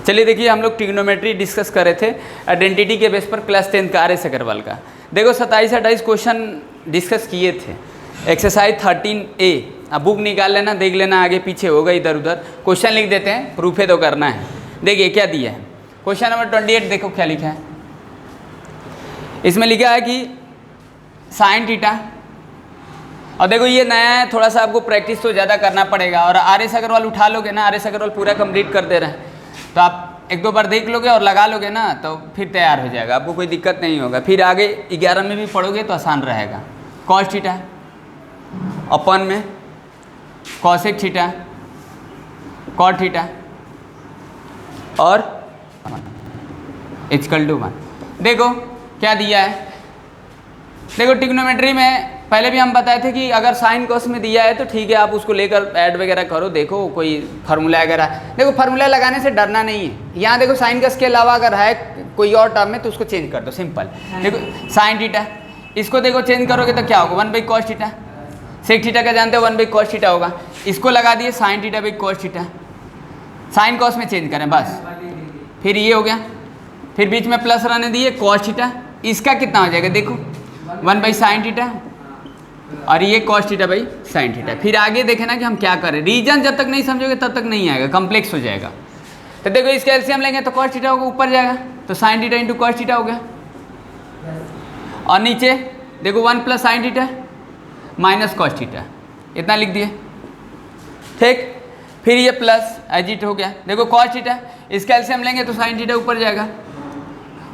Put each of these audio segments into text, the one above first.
चलिए देखिए, हम लोग ट्रिग्नोमेट्री डिस्कस कर रहे थे आइडेंटिटी के बेस पर क्लास 10 का RS अग्रवाल का। देखो 27-28 क्वेश्चन डिस्कस किए थे। एक्सरसाइज 13A, अब बुक निकाल लेना, देख लेना, आगे पीछे होगा इधर उधर। क्वेश्चन लिख देते हैं, प्रूफ है तो करना है। देखिए क्या दिया है, क्वेश्चन नंबर 28 देखो क्या लिखा है। इसमें लिखा है कि साइन थीटा, और देखो ये नया है, थोड़ा सा आपको प्रैक्टिस तो ज़्यादा करना पड़ेगा। और RS अग्रवाल उठा लोगे ना, RS अग्रवाल पूरा कंप्लीट कर दे रहे हैं, तो आप एक दो बार देख लोगे और लगा लोगे ना, तो फिर तैयार हो जाएगा, आपको कोई दिक्कत नहीं होगा। फिर आगे 11 में भी पढ़ोगे तो आसान रहेगा। कॉस थीटा अपन में कॉसेक थीटा, कॉट थीटा और इक्वल टू 1। देखो क्या दिया है, देखो ट्रिग्नोमेट्री में पहले भी हम बताए थे कि अगर साइन कॉस में दिया है तो ठीक है, आप उसको लेकर ऐड वगैरह करो, देखो कोई फार्मूला वगैरह। देखो फार्मूला लगाने से डरना नहीं है। यहाँ देखो साइन कॉस के अलावा अगर है कोई और टर्म में तो उसको चेंज कर दो, सिंपल। देखो साइन थीटा, इसको देखो चेंज करोगे तो क्या होगा, 1/cos थीटा। सेक थीटा का जानते हो 1/cos थीटा होगा, इसको लगा दिए sine theta by cos theta. Sine cos में चेंज करें बस, फिर ये हो गया, फिर बीच में प्लस रहने दिए cos थीटा। इसका कितना हो जाएगा, देखो 1/sin थीटा और ये cos theta by sin theta. फिर आगे देखे ना कि हम क्या करें, रीजन जब तक नहीं समझोगे तब तक नहीं आएगा, कॉम्प्लेक्स हो जाएगा। तो देखो इसका एलसीएम लेंगे तो cos थीटा होगा, ऊपर जाएगा तो sin theta into cos theta हो गया, और नीचे देखो 1+sin theta minus cos theta, इतना लिख दिए, ठीक। फिर ये प्लस एजिट हो गया, देखो cos थीटा, इसका एलसीएम लेंगे तो sin थीटा ऊपर जाएगा,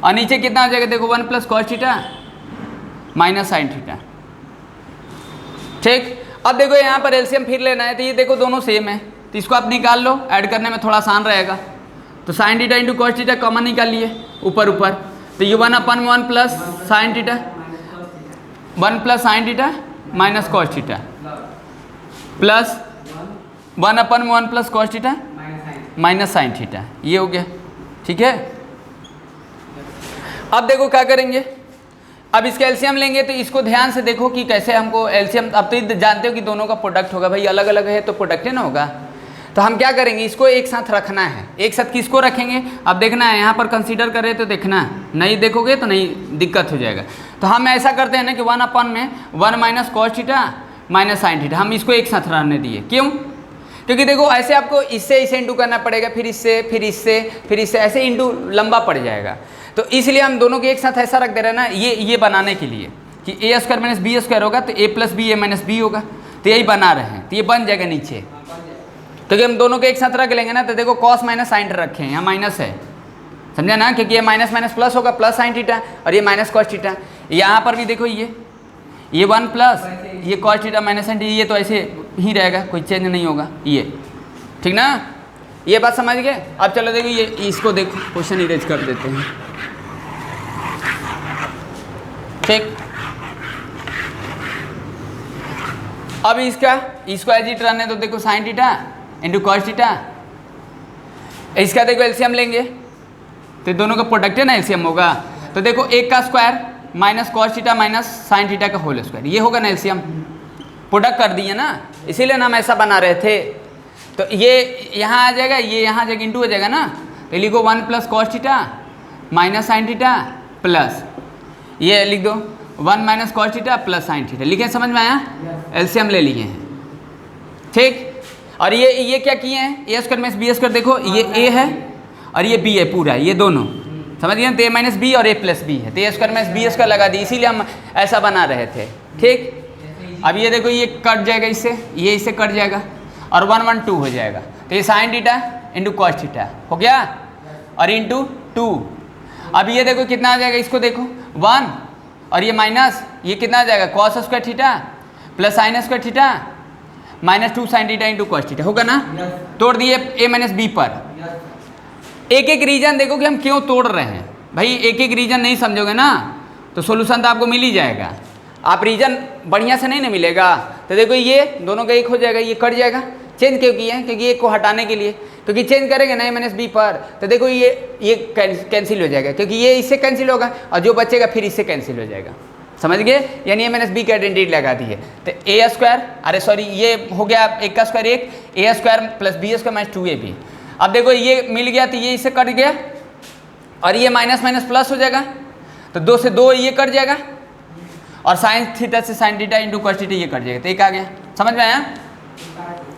और नीचे कितना हो जाएगा, देखो 1+cos theta minus sin theta, ठीक। अब देखो यहाँ पर एलसीएम फिर लेना है, तो ये देखो दोनों सेम है, तो इसको आप निकाल लो, ऐड करने में थोड़ा आसान रहेगा। तो sin theta into cos theta common निकाल लिए ऊपर ऊपर, तो ये 1/1 plus sin theta, 1+sin theta minus cos theta, plus 1/1 plus cos theta minus sin theta, ये हो गया, ठीक है। अब देखो क्या करेंगे, अब इसका एलसीएम लेंगे तो इसको ध्यान से देखो कि कैसे हमको एलसीएम, अब तो जानते हो कि दोनों का प्रोडक्ट होगा भाई, अलग अलग है तो प्रोडक्ट है ना होगा। तो हम क्या करेंगे, इसको एक साथ रखना है। एक साथ किसको रखेंगे, अब देखना है, यहाँ पर कंसीडर करें तो देखना, नहीं देखोगे तो नहीं दिक्कत हो जाएगा। तो हम ऐसा करते हैं ना कि 1/1 में 1 cos theta minus sin theta, हम इसको एक साथ रहने दिए। क्यों, क्योंकि देखो ऐसे आपको इससे इसे इंटू करना पड़ेगा, फिर इससे फिर इससे फिर इससे, ऐसे इंटू लंबा पड़ जाएगा। तो इसलिए हम दोनों के एक साथ ऐसा रख दे रहे हैं ना, ये बनाने के लिए कि a² माइनस b² होगा तो a + b a minus b होगा, तो यही बना रहे हैं, तो ये बन जाएगा नीचे। क्योंकि हम दोनों के एक साथ रख लेंगे ना, तो देखो cos माइनस sin रखे हैं, यहाँ माइनस है, समझा ना, क्योंकि ये माइनस माइनस प्लस होगा, प्लस sin थीटा, और ये माइनस cos थीटा। यहाँ पर भी देखो ये 1 प्लस ये cos theta minus sin theta, ये तो ऐसे ही रहेगा, कोई चेंज नहीं होगा, ये ठीक ना, ये बात समझ गए। अब चलो देखो ये इसको देखो, क्वेश्चन इरेज कर देते हैं, ठीक। अब इसको एजिट रहने तो देखो sin theta into cos theta, इसका देखो एलसीएम लेंगे तो दोनों का प्रोडक्ट है ना, एलसीएम होगा। तो देखो 1 का square minus cos theta minus sin theta का होल स्क्वायर, ये होगा ना एलसीएम, प्रोडक्ट कर दिए ना, इसीलिए ना हम ऐसा बना रहे थे। तो ये यहाँ आ जाएगा, ये यहाँ जाएगा, इंटू हो जाएगा ना, तो लिखो 1+ cos theta minus sin theta plus ये लिख दो 1 - cos theta plus sin theta, लिखे, समझ में आया, एलसीएम ले लिए हैं, ठीक। और ये क्या किए हैं, a² माइनस b², देखो ये a है और ये b है पूरा, ये दोनों समझ गए, तो a माइनस b और a प्लस b है, तो a² माइनस b² लगा दी, इसीलिए हम ऐसा बना रहे थे, ठीक। अब ये देखो ये कट जाएगा इससे, ये इससे कट जाएगा, और 1 1 2 हो जाएगा, तो ये sin theta into cos theta हो गया, और इंटू 2। अब ये देखो कितना आ जाएगा, इसको देखो 1 और ये माइनस, ये कितना आ जाएगा, cos² theta plus sin² theta minus 2 sin theta into cos theta, होगा ना। तोड़ दिए a माइनस b पर, एक एक रीजन देखो कि हम क्यों तोड़ रहे हैं भाई, एक एक रीजन नहीं समझोगे ना तो सोल्यूशन तो आपको मिल ही जाएगा, आप रीजन बढ़िया से नहीं ना मिलेगा। तो देखो ये दोनों का एक हो जाएगा, ये कट जाएगा, चेंज क्यों किए हैं, क्योंकि एक को हटाने के लिए, क्योंकि चेंज करेंगे ना a माइनस b पर, तो देखो ये कैंसिल हो जाएगा, क्योंकि ये इससे कैंसिल होगा और जो बचेगा फिर इससे कैंसिल हो जाएगा, समझ गए, यानी a माइनस b की आइडेंटिटी लगा दी है। तो a², अरे सॉरी ये हो गया 1 का square 1, a² plus b² minus 2ab, अब देखो ये मिल गया तो ये इससे कट गया और ये माइनस माइनस प्लस हो जाएगा, तो 2 से 2 ये कट जाएगा और साइन थीटा से sign theta into cos theta ये कट जाएगा, तो एक आ गया। समझ में आया?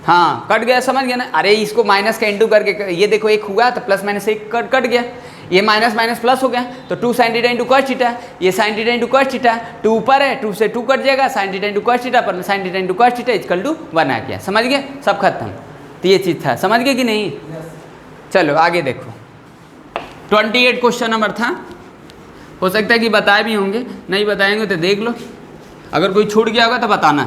हाँ कट गया, समझ गया ना। अरे इसको माइनस का इंटू करके ये देखो एक हुआ तो प्लस माइनस एक कट गया, ये माइनस माइनस प्लस हो गया, तो 2 sine theta into cos theta, ये sine theta into cos theta, 2 ऊपर है 2 से 2 कट जाएगा, sine theta into cos theta पर sine theta into cos theta equal to 1 आ गया। समझ गए? सब खत्म। तो ये चीज़ था, समझ गए कि नहीं? चलो आगे देखो, 28 क्वेश्चन नंबर था। हो सकता है कि बताए भी होंगे, नहीं बताएंगे तो देख लो, अगर कोई छूट गया होगा तो बताना।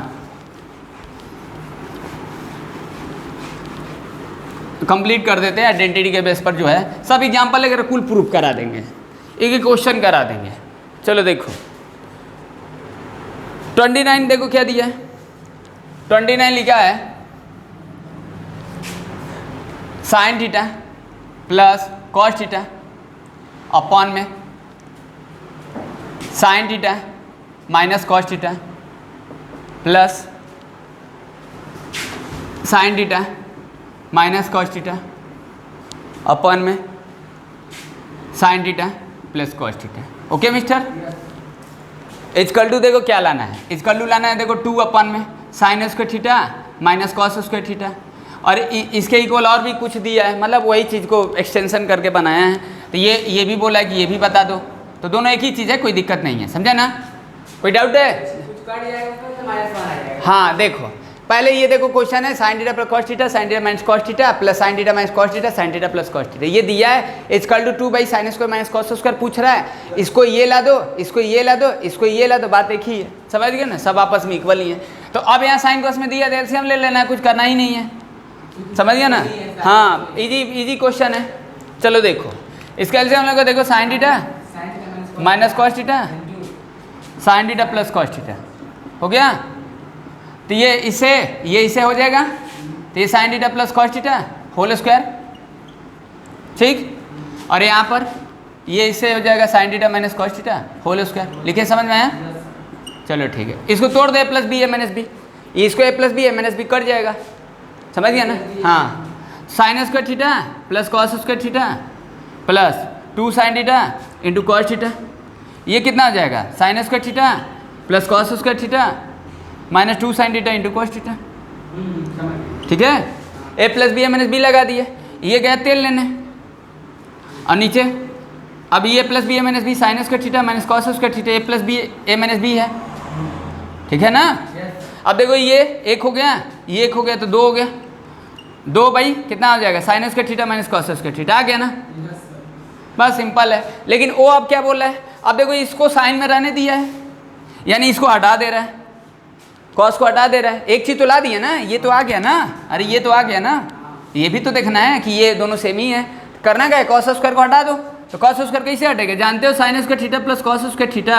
कंप्लीट कर देते हैं आइडेंटिटी के बेस पर, जो है सब एग्जाम्पल लेकर कुल प्रूफ करा देंगे, एक एक क्वेश्चन करा देंगे। चलो देखो 29 देखो क्या दिया है। 29 लिखा है sine theta plus cos theta upon में sine theta minus cos theta plus sine theta minus cos theta upon में sine theta plus cos theta. Okay mister? Equal to देखो क्या लाना है, इक्वल टू लाना है देखो 2 अपॉन में sine square theta minus cos square theta, और इसके इक्वल और भी कुछ दिया है, मतलब वही चीज़ को एक्सटेंशन करके बनाया है। तो ये भी बोला है कि ये भी बता दो, तो दोनों एक ही चीज़ है, कोई दिक्कत नहीं है। समझा ना? कोई डाउट है? हाँ देखो पहले ये देखो क्वेश्चन है sine theta plus cos theta sine theta minus cos theta plus sine theta minus cos theta sine theta plus cos theta, ये दिया है। Equal to 2 by sine square minus cos square पूछ रहा है, इसको ये ला दो, इसको ये ला दो, इसको ये ला दो, बात एक ही है। समझ गए ना? सब आपस में इक्वल ही है। तो अब यहाँ साइन कॉस में दिया एलसीएम ले लेना है, कुछ करना ही नहीं है। समझ गया ना? हाँ इजी क्वेश्चन है। चलो देखो इसका एलसीएम लोग देखो sine theta minus cos theta sine theta plus cos theta हो गया, तो ये इसे हो जाएगा, तो ये sine theta plus cos theta whole square, ठीक। और यहाँ पर ये इससे हो जाएगा sine theta minus cos theta whole square. लिखे? समझ में आया? चलो ठीक है, इसको तोड़ दे प्लस बी ए माइनस बी, इसको a plus B A minus b cut जाएगा। समझ गया ना? हाँ sign square theta plus cos square theta plus 2 sine theta into cos theta, ये कितना हो जाएगा? Sine square theta plus cos square theta minus 2 sine theta into cos theta. ठीक है, ए प्लस बी ए माइनस बी लगा दिए, ये गया तेल लेने, और नीचे अब ये plus B A minus B sine square theta minus cos square theta, A plus B A minus B है। ठीक है ना? अब देखो ये एक हो गया, ये एक हो गया, तो 2 हो गया, 2 बाई कितना हो जाएगा? Sine square theta minus cos square theta आ गया ना? बस सिंपल है। लेकिन वो अब क्या बोल रहा है? अब देखो इसको साइन में रहने दिया है, यानी इसको हटा दे रहा है, कॉस को हटा दे रहा है। एक चीज़ तो ला दिया ना, ये तो आ गया ना, अरे ये तो आ गया ना, ये भी तो देखना है कि ये दोनों सेम ही है। करना क्या है? कॉस स्क्वायर को हटा दो, तो कॉस स्क्वायर कैसे हटेगा? जानते हो sine square theta plus cos square theta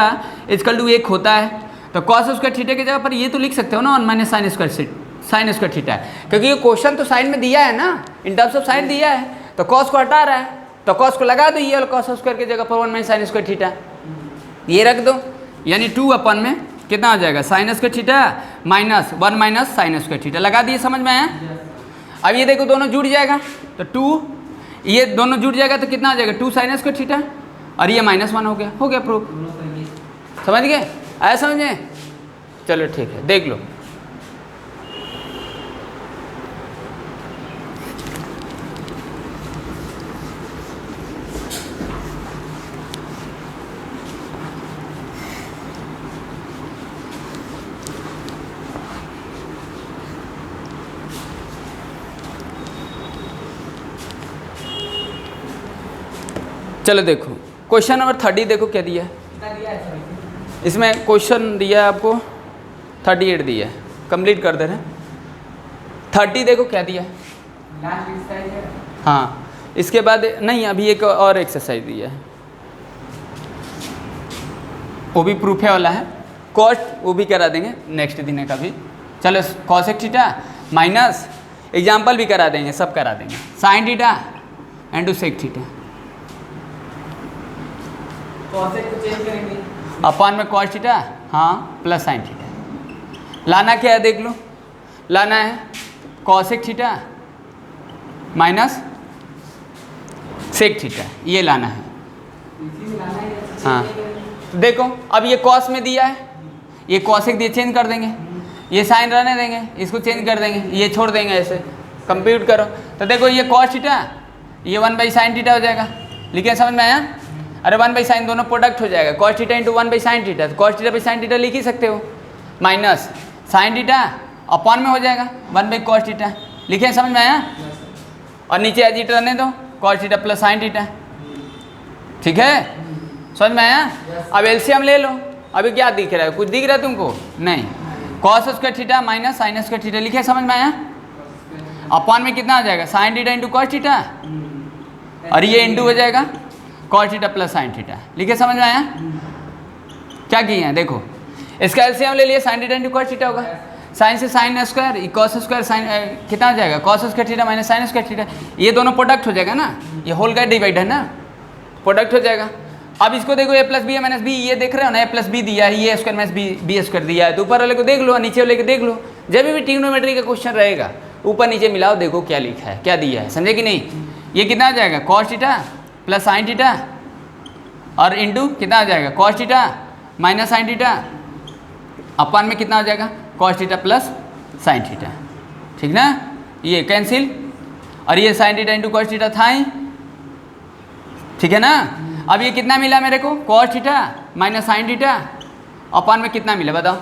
equal to 1 होता है, तो कॉस स्क्वायर थीटा की जगह पर ये तो लिख सकते हो ना 1 माइनस साइन स्क्वायर थीटा, क्योंकि ये क्वेश्चन तो साइन में दिया है ना, इन टर्म्स ऑफ साइन दिया है, तो कॉस को हटा रहा है, तो कॉस को लगा दो, ये कॉस स्क्वायर की जगह पर 1 माइनस साइन स्क्वायर थीटा ये रख दो, यानी 2 अपन में कितना हो जाएगा? Sine square theta minus 1 minus sine square theta लगा दिए। समझ में आया? अब ये देखो दोनों जुड़ जाएगा, तो 2 ये दोनों जुड़ जाएगा तो कितना हो जाएगा? 2 साइन स्क्वायर थीटा, और ये -1 हो गया प्रूफ। समझ गए? आया समझ में? चलो ठीक है, देख लो। चलो देखो क्वेश्चन नंबर 30 देखो क्या दिया है। इसमें क्वेश्चन दिया है आपको 38 दिया है, कंप्लीट कर दे रहे हैं। 30 देखो क्या दिया है। हाँ इसके बाद नहीं, अभी एक और एक्सरसाइज दिया है, वो भी प्रूफ है वाला है, कॉस्ट वो भी करा देंगे नेक्स्ट दिन का भी। चलो कॉसेक थीटा माइनस एग्जाम्पल भी करा देंगे, सब करा देंगे, sine theta and sec theta upon में कॉस थीटा, हाँ प्लस साइन थीटा। लाना क्या है देख लो, लाना है cosec theta minus sec theta, ये लाना है। हाँ तो देखो अब ये कॉस में दिया है, ये कॉसेक दिए, चेंज कर देंगे, ये साइन रहने देंगे, इसको चेंज कर देंगे, ये छोड़ देंगे, ऐसे कंप्यूट करो। तो देखो ये कॉस थीटा, ये 1/sin थीटा हो जाएगा। लिखे समझ में आया? अरे 1/sin दोनों प्रोडक्ट हो जाएगा, cos theta into 1/sin theta, तो cos theta by sine theta लिख ही सकते हो, माइनस साइन थीटा अपॉन में हो जाएगा 1/cos थीटा। लिखे समझ में आया? और नीचे एज इट रहने दो, cos theta plus sine theta. ठीक है, समझ में आया? अब एलसीएम ले लो। अभी क्या दिख रहा है, कुछ दिख रहा है तुमको? नहीं। cos square theta minus sine square theta, लिखे समझ में आया? अपॉन में कितना हो जाएगा, sine theta into cos theta, और ये इंटू हो जाएगा cos theta plus sine theta. लिखे समझ में आया? क्या किए हैं देखो, इसका एलसीएम ले लिए, sign theta into cos theta होगा, साइन से sine square, cos square sign कितना हो जाएगा, cos square theta minus sine square theta, ये दोनों प्रोडक्ट हो जाएगा ना, ये होल का डिवाइड है ना, प्रोडक्ट हो जाएगा। अब इसको देखो, ए प्लस बी है माइनस बी, ये देख रहे हो ना, ए प्लस बी दिया है, ये स्क्वायर माइनस बी स्क्वायर दिया है, तो ऊपर वाले को देख लो, नीचे वाले को देख लो। जब भी ट्रिग्नोमेट्री का क्वेश्चन रहेगा, ऊपर नीचे मिलाओ, देखो क्या लिखा है, क्या दिया है, समझे कि नहीं? ये कितना आ जाएगा, cos theta plus sine theta, और इंटू कितना आ जाएगा, cos theta minus sine theta, upon में कितना हो जाएगा, cos theta plus sine theta. ठीक ना, ये कैंसिल, और ये sine theta into cos theta था ही। ठीक है ना? अब ये कितना मिला मेरे को, cos theta minus sine theta, upon में कितना मिला बताओ,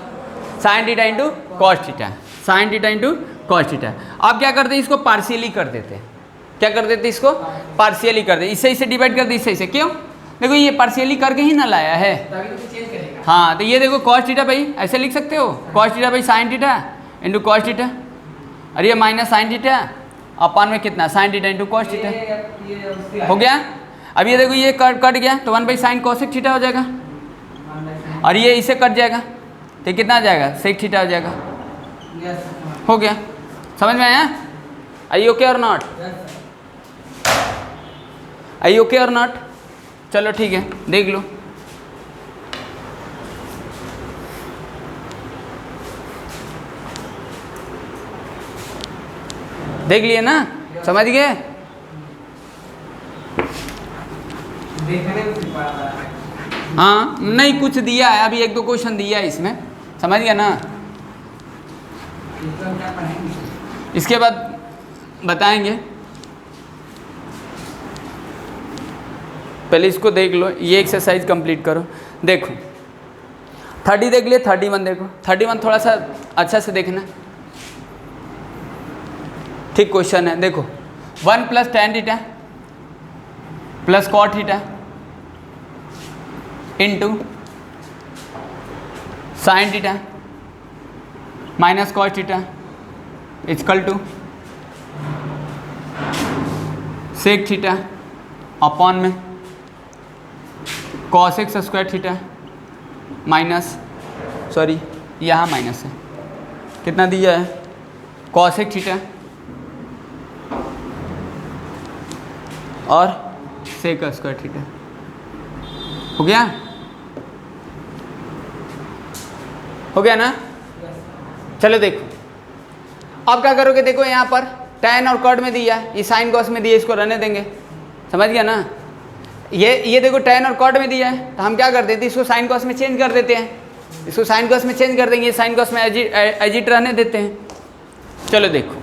sine theta into cos theta, sine theta into cos theta. अब क्या करते हैं, इसको पार्शियली कर देते हैं। क्या कर देते, इसको पार्शियली कर दे, इससे इसे डिवाइड कर दे, इससे इसे। क्यों? देखो ये पार्शियली करके ही ना लाया है, हाँ। तो ये देखो cos थीटा भाई ऐसे लिख सकते हो, cos थीटा भाई sign theta into cos theta, और ये माइनस साइन थीटा अपन में कितना, sign theta into cos theta. हो गया? अब ये देखो ये कट गया, तो 1/sin cosec थीटा हो जाएगा, और ये इसे कट जाएगा, तो कितना आ जाएगा, sec थीटा हो जाएगा। हो गया? समझ में आया? आई ओके और नॉट? आई ओके और नॉट? चलो ठीक है, देख लो। देख लिए ना, समझ गए? हाँ, नहीं कुछ दिया है, अभी 1-2 क्वेश्चन दिया है इसमें, समझ गया ना? इसके बाद बताएंगे, पहले इसको देख लो, ये एक्सरसाइज कंप्लीट करो। देखो 30 देख लिए, 31 देखो, 31 थोड़ा सा अच्छा से देखना, ठीक क्वेश्चन है। देखो 1 + tan theta plus cot theta into sine theta minus cos theta equal to sec theta upon में cos x square theta minus, sorry यहाँ माइनस है, कितना दिया है, cos x थीटा और सेक स्क्वायर थीटा। हो गया? हो गया ना? चलो देखो अब क्या करोगे, देखो यहाँ पर tan और cot में दिया है, ये साइन cos में दिया, इसको रहने देंगे, समझ गया ना? ये देखो tan और cot में दिया है, तो हम क्या कर देते हैं, इसको साइन cos में चेंज कर देते हैं, इसको साइन cos में चेंज कर देंगे, साइन cos में एजिट रहने देते हैं। चलो देखो,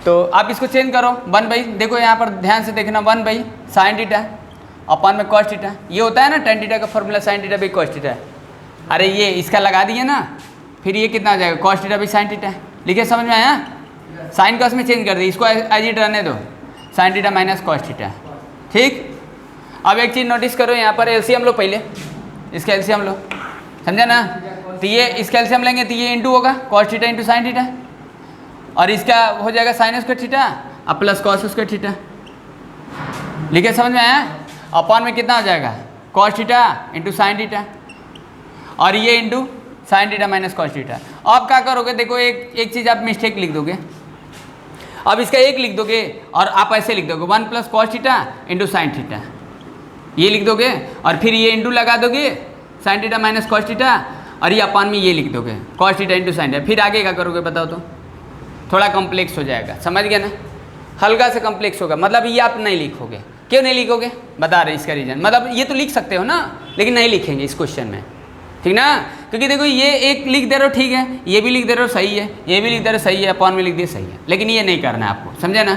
तो आप इसको चेंज करो, 1/, देखो यहाँ पर ध्यान से देखना, 1/sin थीटा अपन में cos थीटा, ये होता है ना tan थीटा का formula, sin theta by cos theta. अरे ये इसका लगा दिए ना, फिर ये कितना आ जाएगा, cos theta by sin theta. लिखे समझ में आया? साइन cos में चेंज कर दिए, इसको एजिट रहने दो, sin theta minus cos theta. ठीक? अब एक चीज़ नोटिस करो, यहाँ पर एलसीएम लो, पहले इसका एलसीएम लो, समझा ना? तो ये इसका एलसीएम लेंगे तो ये इंटू होगा cos theta into sine theta, और इसका हो जाएगा साइन स्क्वायर थीटा अब प्लस cos स्क्वायर थीटा। लिखे समझ में आया? अपॉन में कितना हो जाएगा, cos theta into sine theta, और ये into sine theta minus cos theta. अब क्या करोगे, देखो एक चीज़ आप मिस्टेक लिख दोगे, अब इसका एक लिख दोगे और आप ऐसे लिख दोगे 1 + cos theta into sine theta, ये लिख दोगे, और फिर ये इंटू लगा दोगे sign theta minus cos theta, और ये अपॉन में ये लिख दोगे cos theta into sine theta. फिर आगे क्या करोगे बताओ तो? थोड़ा कॉम्प्लेक्स हो जाएगा, समझ गए ना? हल्का से कॉम्प्लेक्स होगा, मतलब ये आप नहीं लिखोगे, क्यों नहीं लिखोगे? बता रहे इसका रीजन, मतलब ये तो लिख सकते हो ना, लेकिन नहीं लिखेंगे इस क्वेश्चन में, ठीक ना? क्योंकि देखो ये एक लिख दे रहे हो ठीक है, ये भी लिख दे रहे हो सही है, ये भी लिख दे रहे हो सही है, अपॉन में लिख दिए सही है, लेकिन ये नहीं करना है आपको, समझे ना?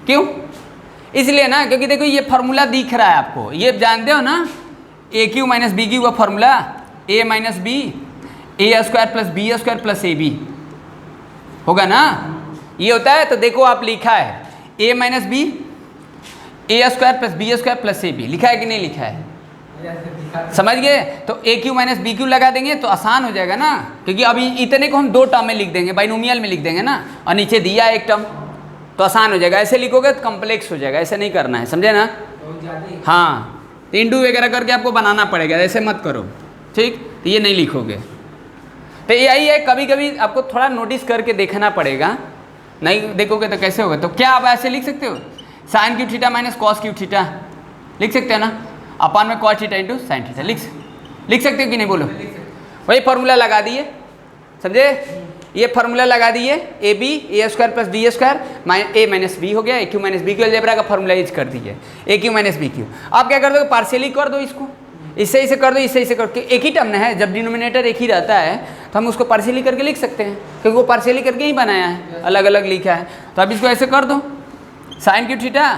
क्यों? इसलिए ना क्योंकि देखो ये फार्मूला दिख रहा है आपको, ये जानते हो ना, a cube minus B cube का formula a minus B A square plus B square plus A b होगा ना, ये होता है। तो देखो आप लिखा है A minus B A square plus B square plus A B, लिखा है कि नहीं लिखा है? समझ गए? तो A cube minus B cube लगा देंगे तो आसान हो जाएगा ना, क्योंकि अभी इतने को हम दो टर्म में लिख देंगे, बाइनोमियल में लिख देंगे ना, और नीचे दिया एक टर्म, तो आसान हो जाएगा। ऐसे लिखोगे तो कॉम्प्लेक्स हो जाएगा, ऐसे नहीं करना है, समझे ना? हाँ, तो इंटू वगैरह करके आपको बनाना पड़ेगा, ऐसे मत करो, ठीक? तो ये नहीं लिखोगे। तो यही है, कभी कभी आपको थोड़ा नोटिस करके देखना पड़ेगा, नहीं देखोगे तो कैसे होगा? तो क्या आप ऐसे लिख सकते हो, sine cube theta minus cos cube theta लिख सकते हो ना, अपान में cos theta into sine theta लिख सकते हो कि नहीं? बोलो। वही फार्मूला लगा दिए, समझे? ये फार्मूला लगा दिए, A B A square plus B square A minus B हो गया, A cube minus B cube algebra का फार्मूला यूज कर दीजिए, A cube minus B cube. आप क्या कर दो, पार्शियली कर दो इसको, इससे इसे कर दो, इससे इसे कर दो, एक ही टर्म ना है, जब डिनोमिनेटर एक ही रहता है तो हम उसको पार्शियली करके लिख सकते हैं, क्योंकि वो पार्शियली करके ही बनाया है, अलग अलग लिखा है। तो अब इसको ऐसे कर दो, साइन क्यू थीटा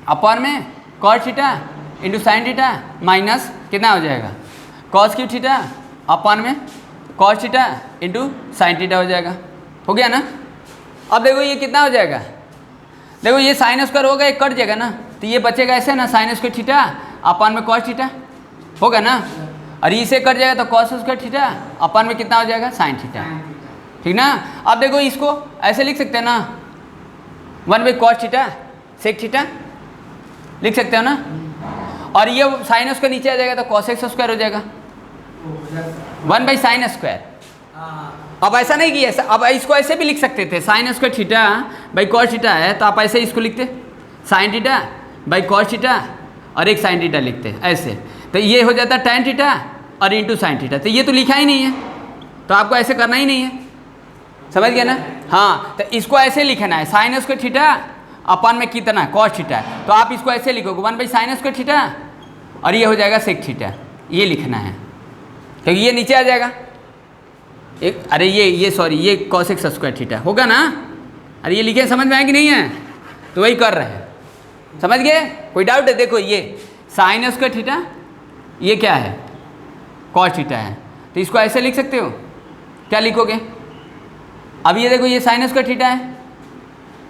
अपॉन में cos theta into sine theta minus कितना हो जाएगा, कॉस क्यू थीटा अपॉन में cos theta into sine theta हो जाएगा। हो गया ना? अब देखो ये कितना हो जाएगा, देखो ये साइन स्क्वायर होगा, एक कट जाएगा ना, तो ये बचेगा ऐसे ना, साइन स्क्वायर थीटा अपॉन में कॉस थीटा होगा ना, और इसे कट जाएगा तो कॉस स्क्वायर थीटा अपॉन में कितना हो जाएगा, साइन थीटा, ठीक ना? अब देखो इसको ऐसे लिख सकते हैं ना, 1/cos थीटा सेक थीटा लिख सकते हो ना, और ये साइन स्क्वायर नीचे आ जाएगा तो कॉस एक्स स्क्वायर हो जाएगा, 1/sin स्क्वायर। अब ऐसा नहीं किया, अब इसको ऐसे भी लिख सकते थे, sign square theta by cos theta है तो आप ऐसे इसको लिखते, sine theta by cos theta और एक साइन थीटा लिखते ऐसे, तो ये हो जाता tan थीटा और इंटू साइन थीटा। तो ये तो लिखा ही नहीं है, तो आपको ऐसे करना ही नहीं है, समझ गया ना? हाँ, तो इसको ऐसे लिखना है, साइन स्क्वायर थीटा अपन में कितना कॉस थीटा, तो आप इसको ऐसे लिखोगे 1/sin स्क्वायर थीटा और ये हो जाएगा सेक थीटा, ये लिखना है, क्योंकि ये नीचे आ जाएगा एक, अरे ये सॉरी ये कॉस एक्स स्क्वायर थीटा होगा ना, अरे ये लिखे समझ में आए कि नहीं है? तो वही कर रहे हैं, समझ गए? कोई डाउट है? देखो ये साइन स्क्वायर थीटा, ये क्या है, कॉस थीटा है, तो इसको ऐसे लिख सकते हो, क्या लिखोगे? अब ये देखो ये साइन स्क्वायर थीटा है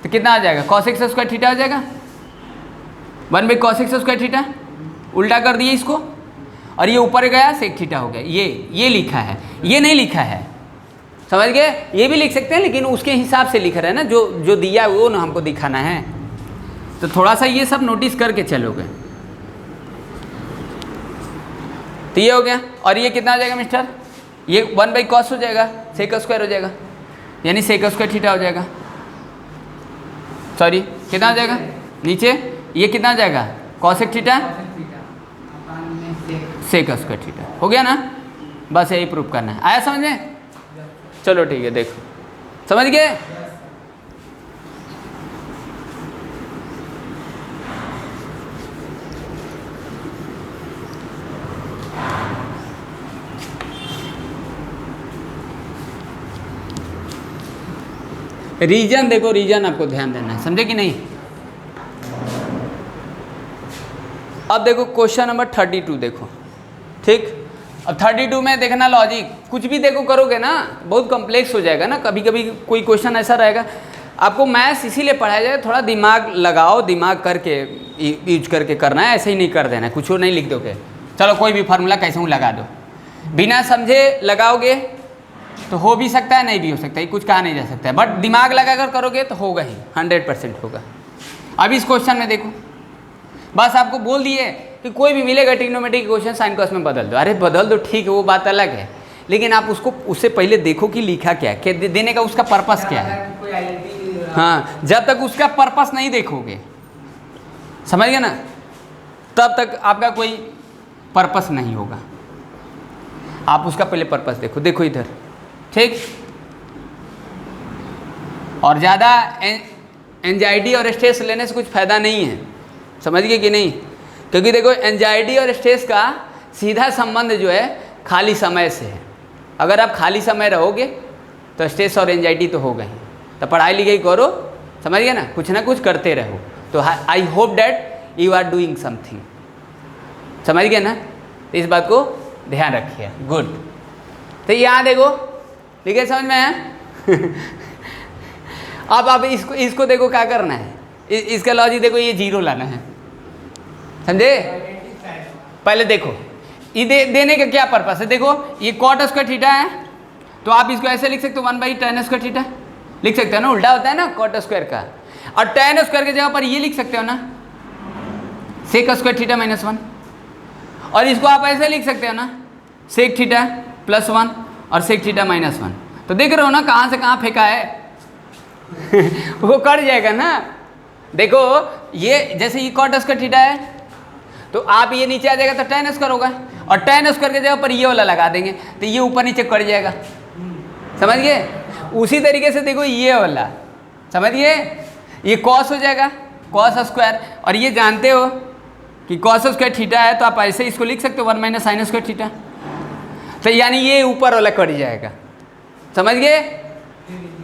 तो कितना आ जाएगा, कॉस एक्स स्क्वायर थीटा हो जाएगा, 1/cos एक्स स्क्वायर थीटा, उल्टा कर दिए इसको, और ये ऊपर गया सेक थीटा हो गया, ये लिखा है, ये नहीं लिखा है, समझ गए? ये भी लिख सकते हैं, लेकिन उसके हिसाब से लिख रहे हैं ना, जो दिया वो ना हमको दिखाना है, तो थोड़ा सा ये सब नोटिस करके चलोगे। तो ये हो गया, और ये कितना हो जाएगा मिस्टर, ये 1/cos हो जाएगा, सेक स्क्वायर हो जाएगा, यानी सेक स्क्वायर थीटा हो जाएगा, सॉरी कितना हो जाएगा नीचे, ये कितना हो जाएगा, cos x theta sec square theta, हो गया ना? बस यही प्रूफ करना है, आया समझ में? चलो ठीक है, देखो समझ गए? रीजन देखो, रीजन आपको ध्यान देना है, समझे कि नहीं? अब देखो क्वेश्चन नंबर 32 देखो, ठीक? अब 32 में देखना लॉजिक, कुछ भी देखो करोगे ना बहुत कॉम्प्लेक्स हो जाएगा ना, कभी कभी कोई क्वेश्चन ऐसा रहेगा, आपको मैथ्स इसीलिए पढ़ाया जाए, थोड़ा दिमाग लगाओ, दिमाग करके यूज करके करना है, ऐसे ही नहीं कर देना है, कुछ और नहीं लिख दोगे, चलो कोई भी फार्मूला कैसे हूँ लगा दो, बिना समझे लगाओगे तो हो भी सकता है, नहीं भी हो सकता है, कुछ कहा नहीं जा सकता है, बट दिमाग लगाकर करोगे तो होगा ही, 100% होगा। अब इस क्वेश्चन में देखो, बस आपको बोल दिए कि कोई भी मिलेगा ट्रिग्नोमेट्री क्वेश्चन साइन कॉस में बदल दो, अरे बदल दो ठीक है, वो बात अलग है, लेकिन आप उसको उससे पहले देखो कि लिखा क्या है, देने का उसका पर्पस क्या है। हाँ, जब तक उसका पर्पस नहीं देखोगे, समझ गए ना, तब तक आपका कोई पर्पस नहीं होगा। आप उसका पहले पर्पस देखो, देखो इधर, ठीक? और ज़्यादा एंजाइटी और स्ट्रेस लेने से कुछ फ़ायदा नहीं है, समझ गए कि नहीं? क्योंकि देखो एंजाइटी और स्ट्रेस का सीधा संबंध जो है खाली समय से है। अगर आप खाली समय रहोगे तो स्ट्रेस और एंजाइटी तो होगा ही। तो पढ़ाई लिखाई करो, समझ गए ना, कुछ ना कुछ करते रहो। तो I hope that you are doing something, समझ गए ना? तो इस बात को ध्यान रखिए। गुड। तो यहाँ देखो, ठीक है, समझ में आया? अब इसको देखो क्या करना है, इसका लॉजिक देखो, ये जीरो लाना है, समझे? पहले देखो ये देने का क्या पर्पस है। देखो ये कॉट स्क्वायर थीटा है, तो आप इसको ऐसे लिख सकते हो 1/tan स्क्वायर थीटा लिख सकते हो ना, उल्टा होता है ना कॉट स्क्वायर का। और tan स्क्वायर की जगह पर ये लिख सकते हो ना सेक स्क्वायर थीटा -1। और इसको आप ऐसे लिख सकते हो ना सेक थीटा +1 और सेक थीटा -1। तो देख रहे हो ना कहाँ से कहाँ फेंका है। वो कट जाएगा ना। देखो ये जैसे ये कॉट स्क्वायर थीटा है, तो आप ये नीचे आ जाएगा तो tan स्क्वायर होगा, और tan स्क्वायर की जगह पर ये वाला लगा देंगे तो ये ऊपर नीचे कट जाएगा, समझ गए? उसी तरीके से देखो ये वाला, समझ गए, ये कॉस हो जाएगा कॉस स्क्वायर, और ये जानते हो कि कॉस स्क्वायर थीटा है, तो आप ऐसे इसको लिख सकते हो 1 - sin स्क्वायर थीटा। तो यानी ये ऊपर वाला कट जाएगा, समझ गए?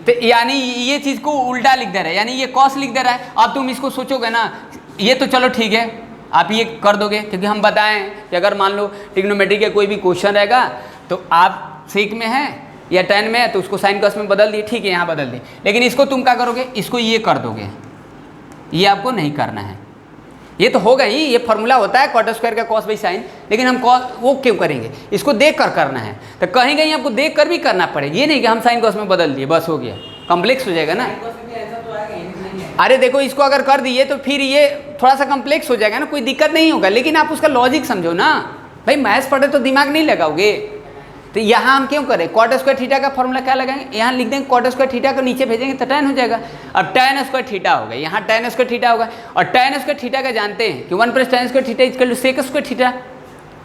तो यानी ये चीज़ को उल्टा लिख दे रहा है, यानी ये कॉस लिख दे रहा है। अब तुम इसको सोचोगे ना, ये तो चलो ठीक है आप ये कर दोगे, क्योंकि हम बताएं कि अगर मान लो ट्रिग्नोमेट्री का कोई भी क्वेश्चन रहेगा तो आप सेक में है या tan में है तो उसको साइन कॉस में बदल दिए, ठीक है, यहाँ बदल दिए। लेकिन इसको तुम क्या करोगे, इसको ये कर दोगे, ये आपको नहीं करना है। ये तो होगा ही, ये फॉर्मूला होता है कॉट स्क्वायर का कॉस बाई साइन, लेकिन हम वो क्यों करेंगे, इसको देख कर करना है। तो कहीं कहीं आपको देख कर भी करना पड़ेगा, ये नहीं कि हम साइन कॉस में बदल दिए बस हो गया, कॉम्प्लेक्स हो जाएगा ना। अरे देखो इसको अगर कर दिए तो फिर ये थोड़ा सा कॉम्प्लेक्स हो जाएगा ना, कोई दिक्कत नहीं होगा, लेकिन आप उसका लॉजिक समझो ना भाई। मैथ्स पढ़े तो दिमाग नहीं लगाओगे। तो यहाँ हम क्यों करें, कॉट स्क्वायर थीटा का फॉर्मूला क्या लगाएंगे, यहाँ लिख देंगे कॉट स्क्वायर थीटा को नीचे भेजेंगे तो tan हो जाएगा। अब tan स्क्वायर थीटा होगा, यहाँ tan स्क्वायर थीटा होगा, और tan स्क्वायर थीटा का जानते हैं कि 1 + tan square theta = sec square theta.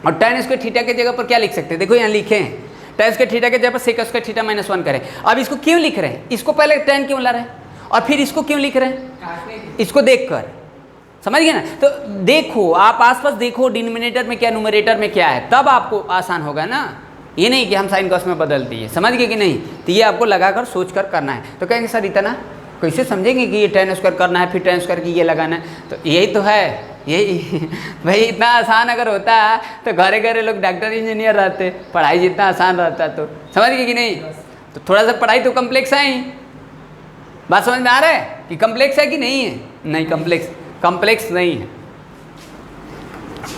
और tan स्क्वायर थीटा के जगह पर क्या लिख सकते हैं, देखो यहाँ लिखे हैं tan स्क्वायर थीटा के जगह पर सेक स्क्वायर थीटा -1 करें। अब इसको क्यों लिख रहे हैं, इसको पहले tan क्यों ला रहे हैं और फिर इसको क्यों लिख रहे हैं, इसको देख कर, समझ गए ना? तो देखो आप आसपास देखो डिनोमिनेटर में क्या न्यूमरेटर में क्या है, तब आपको आसान होगा ना। ये नहीं कि हम साइन कॉस में बदल दिए, समझ गए कि नहीं? तो ये आपको लगाकर सोच कर करना है। तो कहेंगे सर इतना कैसे समझेंगे कि ये tan स्क्वायर करना है फिर tan स्क्वायर की ये लगाना है, तो यही तो है, यही भाई इतना आसान अगर होता तो घरे घरे लोग डॉक्टर इंजीनियर रहते, पढ़ाई जितना आसान रहता तो, समझ गए कि नहीं? तो थोड़ा सा पढ़ाई तो कम्प्लेक्स है ही। बात समझ में आ रहा है कि कम्प्लेक्स है कि नहीं है? नहीं, कम्प्लेक्स नहीं है,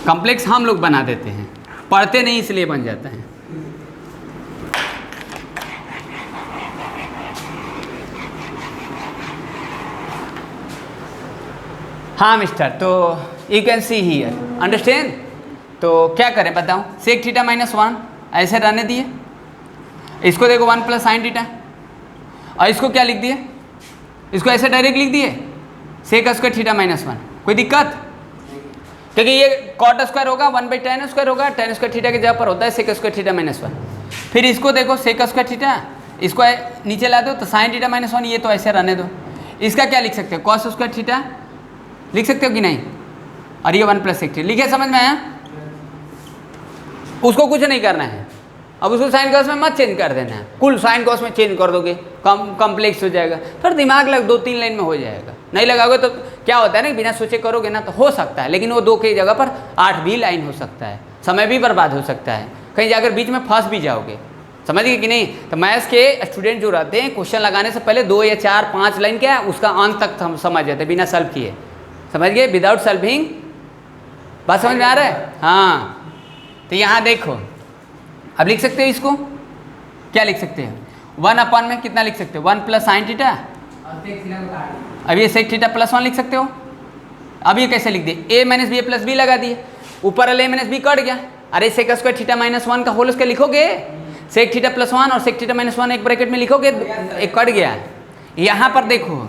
कम्प्लेक्स हम लोग बना देते हैं, पढ़ते नहीं इसलिए बन जाता है। हाँ मिस्टर, तो you can see here, understand? तो क्या करें बताओ, सेक थीटा -1 ऐसे रहने दिए, इसको देखो 1 + sin थीटा, और इसको क्या लिख दिए, इसको ऐसे डायरेक्ट लिख दिए सेक स्क्वायर थीटा -1। कोई दिक्कत? क्योंकि ये कॉट स्क्वायर होगा 1/tan स्क्वायर होगा, tan स्क्वायर थीटा की जगह पर होता है सेक स्क्वायर थीटा -1। फिर इसको देखो सेक स्क्वायर थीटा, इसको नीचे ला दो तो sin थीटा -1, ये तो ऐसे रहने दो। इसका क्या लिख सकते हो, कॉस स्क्वायर थीटा लिख सकते हो कि नहीं, और ये 1 + सेक थीटा लिखे, समझ में आया? उसको कुछ नहीं करना है, अब उसको साइन कॉस में मत चेंज कर देना है, कुल साइन कॉस में चेंज कर दोगे कॉम्प्लेक्स हो जाएगा, फिर दिमाग लग 2-3 लाइन में हो जाएगा। नहीं लगाओगे तो क्या होता है ना, बिना सोचे करोगे ना तो हो सकता है, लेकिन वो 2 की जगह पर 8 भी लाइन हो सकता है, समय भी बर्बाद हो सकता है, कहीं जाकर बीच में फंस भी जाओगे, समझ गए कि नहीं? तो मैथ्स के स्टूडेंट जो रहते हैं क्वेश्चन लगाने से पहले 2 या 4-5 लाइन क्या है उसका अंत तक हम समझ जाते हैं बिना सॉल्व किए, समझ गए, विदाउट सॉल्विंग। बात समझ में आ रहा है? हाँ, तो यहाँ देखो अब लिख सकते हो, इसको क्या लिख सकते हैं, 1 में कितना लिख सकते हो, 1 + sin थीटा, अब ये सेक थीटा +1 लिख सकते हो। अब ये कैसे लिख दिए, a - b + b लगा दिए, ऊपर वाले a - b कट गया, अरे सेक स्क्वायर थीटा -1 का होल स्क्वायर लिखोगे, सेक थीटा +1 और सेक थीटा -1 एक ब्रैकेट में लिखोगे, एक कट गया। यहाँ पर देखो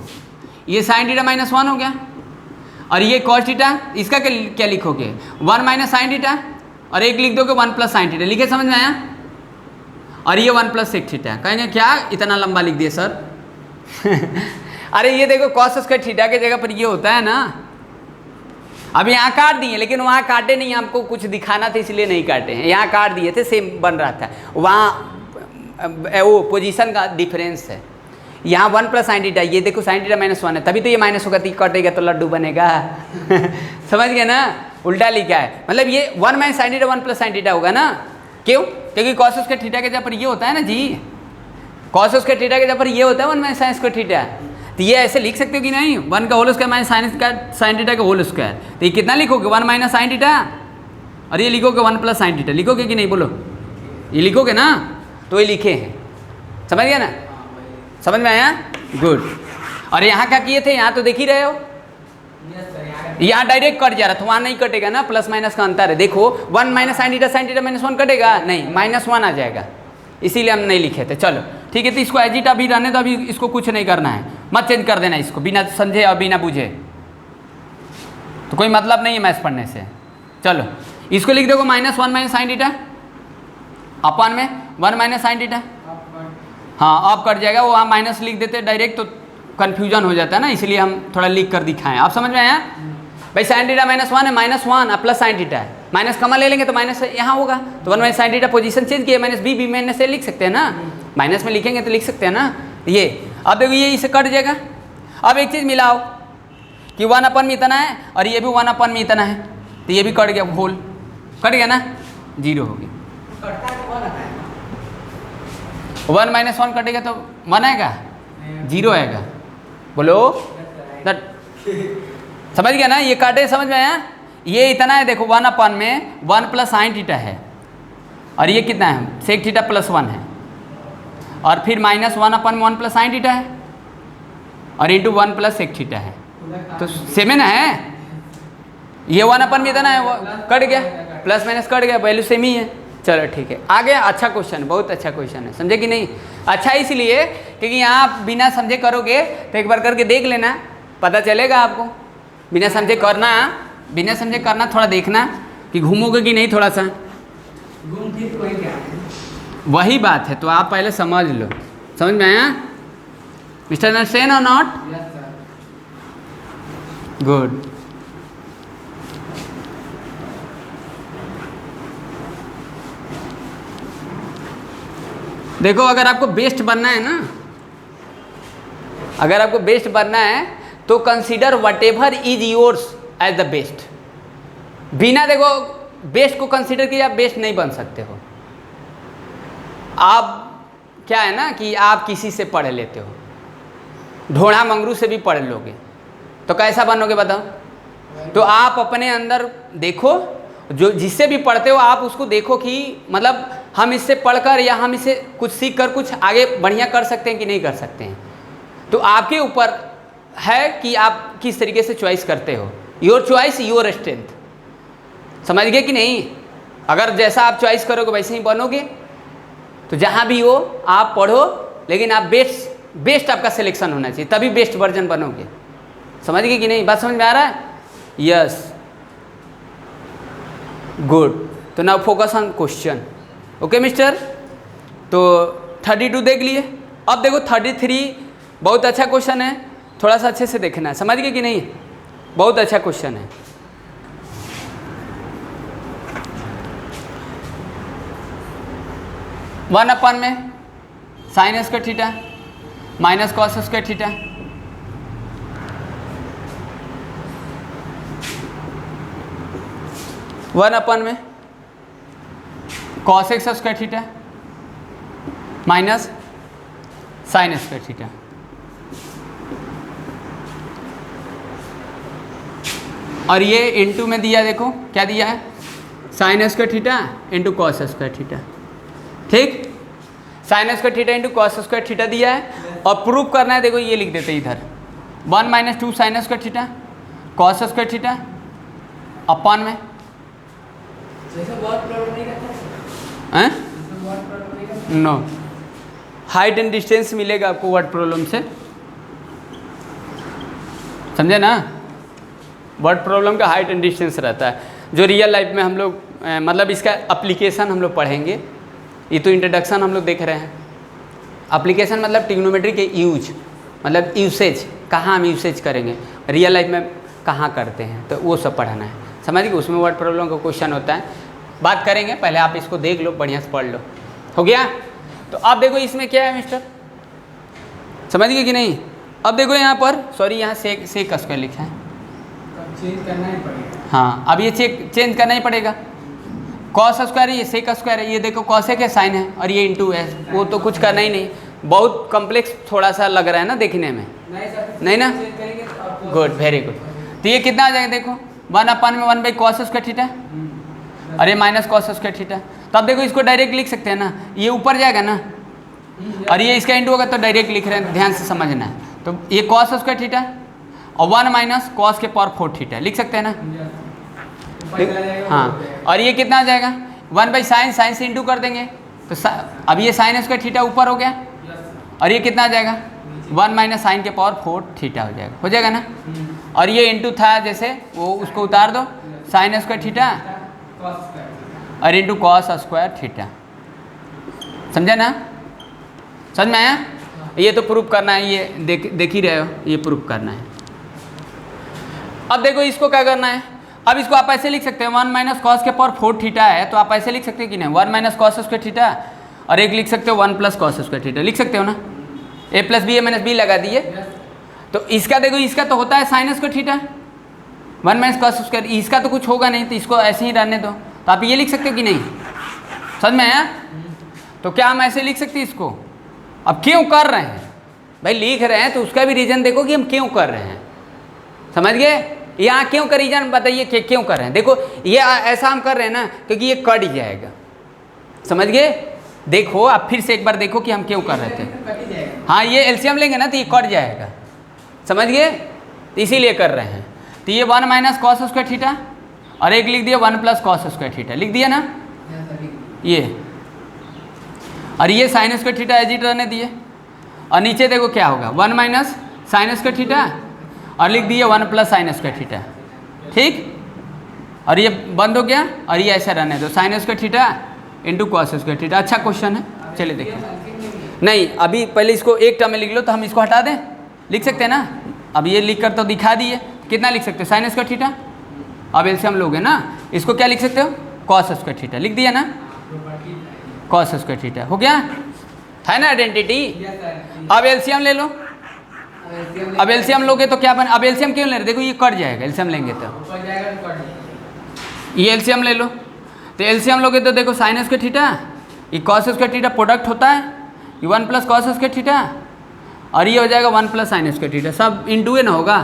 ये sin थीटा -1 हो गया, और ये cos थीटा, इसका क्या लिखोगे, 1 - sin थीटा, और एक लिख दोगे 1 + sin थीटा, लिखे, समझ में आया? और ये 1 + सेक थीटा, कहेंगे क्या इतना लंबा लिख दिए सर? अरे ये देखो cos स्क्वायर थीटा के जगह पर ये होता है ना, अब यहाँ काट दिए, लेकिन वहाँ काटे नहीं, आपको कुछ दिखाना था इसलिए नहीं काटे हैं। यहाँ काट दिए थे, सेम बन रहा था, वहाँ वो पोजीशन का डिफरेंस है। यहाँ 1 प्लस साइन थीटा, ये देखो साइन थीटा -1 है, तभी तो ये माइनस होगा, तो कटेगा तो लड्डू बनेगा। समझ गए ना, उल्टा लिखा है, मतलब ये 1 minus sine theta 1 plus sine theta होगा ना। क्यों? क्योंकि कॉस स्क्वायर थीटा के जगह पर ये होता है ना जी, कॉस स्क्वायर थीटा के जगह पर ये होता है 1 माइनस साइन स्क्वायर थीटा। तो ये ऐसे लिख सकते हो कि नहीं, 1 का whole square minus sine theta का होल स्क्वायर, तो ये कितना लिखोगे 1 माइनस साइन थीटा, और ये लिखोगे 1 प्लस साइन थीटा, लिखोगे कि नहीं बोलो, ये लिखोगे ना, तो ये लिखे हैं। समझ गया ना, समझ में आया, गुड। और यहाँ क्या किए थे, यहाँ तो देख ही रहे हो, यहाँ डायरेक्ट कट जा रहा था, वहाँ नहीं कटेगा ना, प्लस माइनस का अंतर है। देखो 1 माइनस साइन थीटा -1 कटेगा नहीं, -1 आ जाएगा, इसीलिए हम नहीं लिखे थे। चलो ठीक है, तो इसको एजिट अभी रहने दो, अभी इसको कुछ नहीं करना है, मत चेंज कर देना इसको, बिना समझे और बिना बुझे, तो कोई मतलब नहीं है मैथ्स पढ़ने से। चलो इसको लिख दोगे -1 माइनस साइन थीटा अपन में 1 माइनस साइन थीटा, हाँ अब कट जाएगा, वो हम माइनस लिख देते डायरेक्ट तो कन्फ्यूजन हो जाता है ना, इसलिए हम थोड़ा लिख कर दिखाएं। आप समझ में आया भाई, साइन थीटा -1 है, -1 प्लस साइन थीटा है, माइनस कमा ले लेंगे तो माइनस यहाँ होगा, तो 1 minus sine theta position change किया, -b माइनस से लिख सकते हैं ना, माइनस में लिखेंगे तो लिख सकते हैं ना ये। अब देखो ये इसे कट जाएगा। अब एक चीज़ मिलाओ कि 1 अपन में इतना है और ये भी 1 अपन में इतना है, तो ये भी कट गया, होल कट गया ना, 0 हो गया। 1 माइनस 1 कटेगा तो 1 आएगा, 0 आएगा, बोलो समझ गया ना, ये काटे समझ में आया। ये इतना है, देखो 1 अपन में 1 प्लस साइन थीटा है, और ये कितना है सेक थीटा +1 है, और फिर -1 अपन में 1 प्लस साइन थीटा है, और इंटू 1 प्लस सेक थीटा है, तो सेम है। ये 1 अपन में इतना है, वो कट गया, प्लस माइनस कट गया, वैल्यू सेम ही है। चलो ठीक है, आ गया। अच्छा क्वेश्चन, बहुत अच्छा क्वेश्चन है, समझे कि नहीं। अच्छा इसलिए क्योंकि यहाँ आप बिना समझे करोगे तो एक बार करके देख लेना, पता चलेगा आपको। बिना समझे करना, थोड़ा देखना कि घूमोगे कि नहीं, थोड़ा सा घूम फिर कोई क्या, वही बात है। तो आप पहले समझ लो, समझ में आया मिस्टर अंडरस्टैंड और नॉट, यस सर, गुड। देखो अगर आपको बेस्ट बनना है ना, अगर आपको बेस्ट बनना है तो consider whatever is yours as the best. बिना देखो बेस्ट को कंसीडर किए आप बेस्ट नहीं बन सकते हो। आप क्या है ना कि आप किसी से पढ़ लेते हो, ढोढ़ा मंगरू से भी पढ़ लोगे तो कैसा बनोगे बताओ। तो आप अपने अंदर देखो, जो जिससे भी पढ़ते हो आप उसको देखो कि मतलब हम इससे पढ़कर या हम इससे कुछ सीख कर कुछ आगे बढ़िया कर सकते हैं कि नहीं कर सकते हैं। तो आपके ऊपर है कि आप किस तरीके से चॉइस करते हो। योर चॉइस योर स्ट्रेंथ, समझ गए कि नहीं। अगर जैसा आप चॉइस करोगे वैसे ही बनोगे। तो जहाँ भी हो आप पढ़ो, लेकिन आप बेस्ट आपका सिलेक्शन होना चाहिए, तभी बेस्ट वर्जन बनोगे। समझ गए कि नहीं, बात समझ में आ रहा है। Yes good. तो now focus on question. Okay mister. तो 32 देख लिए। अब देखो 33 बहुत अच्छा क्वेश्चन है, थोड़ा सा अच्छे से देखना है। समझ गए कि नहीं, बहुत अच्छा क्वेश्चन है। वन अपन में sine square theta minus cos square theta, one upon में cos X square theta minus sine square theta. और ये इनटू में दिया, देखो क्या दिया है, sine square theta into cos square theta. ठीक, sine square theta into cos square theta दिया है। और प्रूव करना है, देखो ये लिख देते इधर 1 minus 2 sine square theta cos square theta upon में नो हाइट एंड डिस्टेंस मिलेगा आपको वर्ड प्रॉब्लम से, समझे ना। वर्ड प्रॉब्लम का हाइट एंड डिस्टेंस रहता है, जो रियल लाइफ में हम लोग मतलब इसका एप्लीकेशन हम लोग पढ़ेंगे। ये तो इंट्रोडक्शन हम लोग देख रहे हैं। एप्लीकेशन मतलब ट्रिग्नोमेट्री के यूज, मतलब यूसेज, कहाँ हम यूसेज करेंगे। रियल लाइफ में कहाँ करते हैं, तो वो सब पढ़ाना है। समझ गए, उसमें वर्ड प्रॉब्लम का क्वेश्चन होता है, बात करेंगे, पहले आप इसको देख लो, बढ़िया से पढ़ लो। हो गया? तो अब देखो इसमें क्या है मिस्टर, समझ गए कि नहीं? अब देखो यहाँ पर, सॉरी यहाँ सेक स्क्वायर लिखा है, चेंज करना ही पड़ेगा। हाँ अब ये चेंज करना ही पड़ेगा। कॉस स्क्वायर है, ये सेक स्क्वायर है, ये देखो कॉसेक है, साइन है, और ये इंटू है, वो तो कुछ करना ही नहीं। बहुत कॉम्प्लेक्स थोड़ा सा लग रहा है ना देखने में, नहीं ना? Good, very good. तो ये कितना आ जाएगा देखो, 1/1/cos स्क्वायर थीटा, और ये माइनस कॉस स्क्वायर थीटा। तो अब देखो इसको डायरेक्ट लिख सकते हैं ना, ये ऊपर जाएगा ना, और ये इसका इंटू होगा, तो डायरेक्ट लिख रहे हैं, ध्यान से समझना है। तो ये कॉस स्क्वायर थीटा और 1 - cos के पावर 4 थीटा लिख सकते हैं ना? हाँ, और ये कितना आ जाएगा 1/sin, साइन से इंटू कर देंगे, तो अब ये साइन स्क्वायर थीटा ऊपर हो गया, और ये कितना आ जाएगा 1 - sin के पावर 4 थीटा हो जाएगा ना? और ये इंटू था जैसे, वो उसको उतार दो, साइन स्क्वायर थीटा और इंटू कॉस स्क्वायर थीटा। समझा ना? समझ में आया? ये तो प्रूफ करना है, ये देख ही रहे हो, ये प्रूफ करना है। अब देखो इसको क्या करना है, अब इसको आप ऐसे लिख सकते हैं, 1 - cos के पावर 4 थीटा है, तो आप ऐसे लिख सकते हो कि नहीं, 1 - cos स्क्वायर थीटा, और एक लिख सकते हो 1 + cos स्क्वायर थीटा, लिख सकते हो ना? a + b - b लगा दिए। तो इसका देखो, इसका तो होता है sine square theta, 1 - cos square, इसका तो कुछ होगा नहीं, तो इसको ऐसे ही रहने दो। तो आप ये लिख सकते हो कि नहीं? समझ में आया? तो क्या हम ऐसे लिख सकते हैं इसको? अब क्यों कर रहे हैं भाई, लिख रहे हैं तो उसका भी रीज़न देखो कि हम क्यों कर रहे हैं। समझ गए? यहाँ क्यों का रीज़न बताइए कि क्यों कर रहे हैं। देखो ये ऐसा हम कर रहे हैं ना क्योंकि ये कट जाएगा। समझ गए? देखो आप फिर से एक बार देखो कि हम क्यों कर रहे थे। हाँ, ये एलसीएम लेंगे ना तो ये कट जाएगा। समझ गए? तो इसीलिए कर रहे हैं। तो ये 1 - cos स्क्वायर थीटा, और एक लिख दिया 1 + cos स्क्वायर थीटा, लिख दिया ना? ये, और ये sine square theta as it रहने दिए, और नीचे देखो क्या होगा 1 - sin स्क्वायर थीटा, और लिख दिए 1 + sin स्क्वायर थीटा। ठीक, और ये बंद हो गया, और ये ऐसा रहने दो, sin square theta into cos square theta. अच्छा क्वेश्चन है, चलिए देखिए। नहीं, अभी पहले इसको एक टर्म में लिख लो, तो हम इसको हटा दें, लिख सकते हैं ना? अब ये लिख कर तो दिखा दिए, कितना लिख सकते हो sin स्क्वायर थीटा, अब एलसीएम लोगे ना, इसको क्या लिख सकते हो cos स्क्वायर थीटा, लिख दिया ना? cos स्क्वायर थीटा हो गया, है ना आइडेंटिटी। अब एलसीएम ले लो, अब एलसीएम लोगे तो क्या बन, अब एलसीएम क्यों ले रहे, देखो ये कट जाएगा, एलसीएम लेंगे तो ये एलसीएम ले लो, तो एलसीएम लोगे तो देखो साइन स्क्वायर थीटा, ये cos स्क्वायर थीटा प्रोडक्ट होता है, ये 1 + cos स्क्वायर थीटा, और ये हो जाएगा 1 + sin स्क्वायर थीटा, सब इंटू है ना होगा,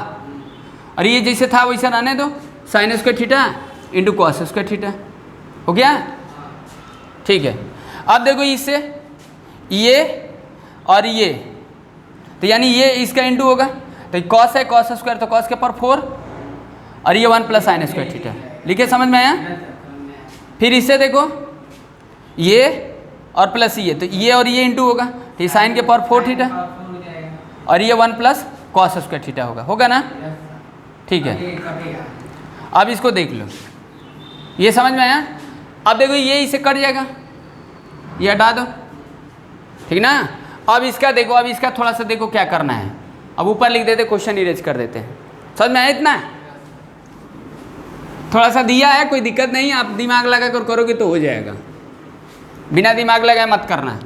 और ये जैसे था वैसे रहने दो, sign square theta into cos square theta हो गया। ठीक है, अब देखो इससे ये और ये, तो यानी ये इसका इंटू होगा, तो cos है cos स्क्वायर, तो cos के पावर 4, और ये 1 + sin स्क्वायर थीटा, लिखे? समझ में आया? फिर इससे देखो ये और प्लस ये, तो ये और ये इंटू होगा, तो ये साइन के पावर 4 थीटा, और ये 1 + cos स्क्वायर थीटा होगा ना? ठीक है, अब इसको देख लो, ये समझ में आया? अब देखो ये इससे कट जाएगा, ये हटा दो, ठीक ना? अब इसका देखो, अब इसका थोड़ा सा देखो क्या करना है, अब ऊपर लिख देते, क्वेश्चन इरेज कर देते हैं। समझ में आया? इतना थोड़ा सा दिया है, कोई दिक्कत नहीं, आप दिमाग लगा कर करोगे तो हो जाएगा, बिना दिमाग लगाए मत करना,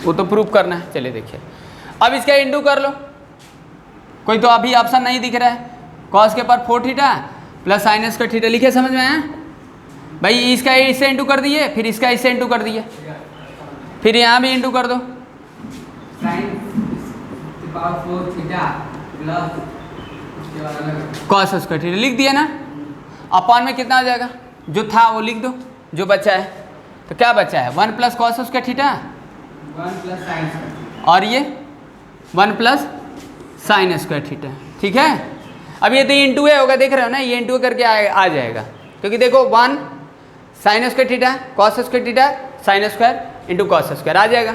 वो तो प्रूफ करना है। चलिए देखिए, अब इसका इंटू कर लो, कोई तो अभी ऑप्शन नहीं दिख रहा है, cos के power 4 theta + sin square theta, लिखे? समझ में आया भाई? इसका इससे इंटू कर दिए, फिर इसका इससे इंटू कर दिए, फिर यहाँ भी इंटू कर दो, cos स्क्वायर थीटा लिख दिया ना? अपॉन में कितना आ जाएगा, जो था वो लिख दो, जो बचा है, तो क्या बचा है 1 + cos स्क्वायर थीटा, 1 + sin, और ये 1 + sin स्क्वायर थीटा। ठीक है, अब ये तो इंटू है होगा, देख रहे हो ना, ये इंटू करके आ जाएगा, क्योंकि देखो 1 sin square theta cos square theta sin square into cos square आ जाएगा,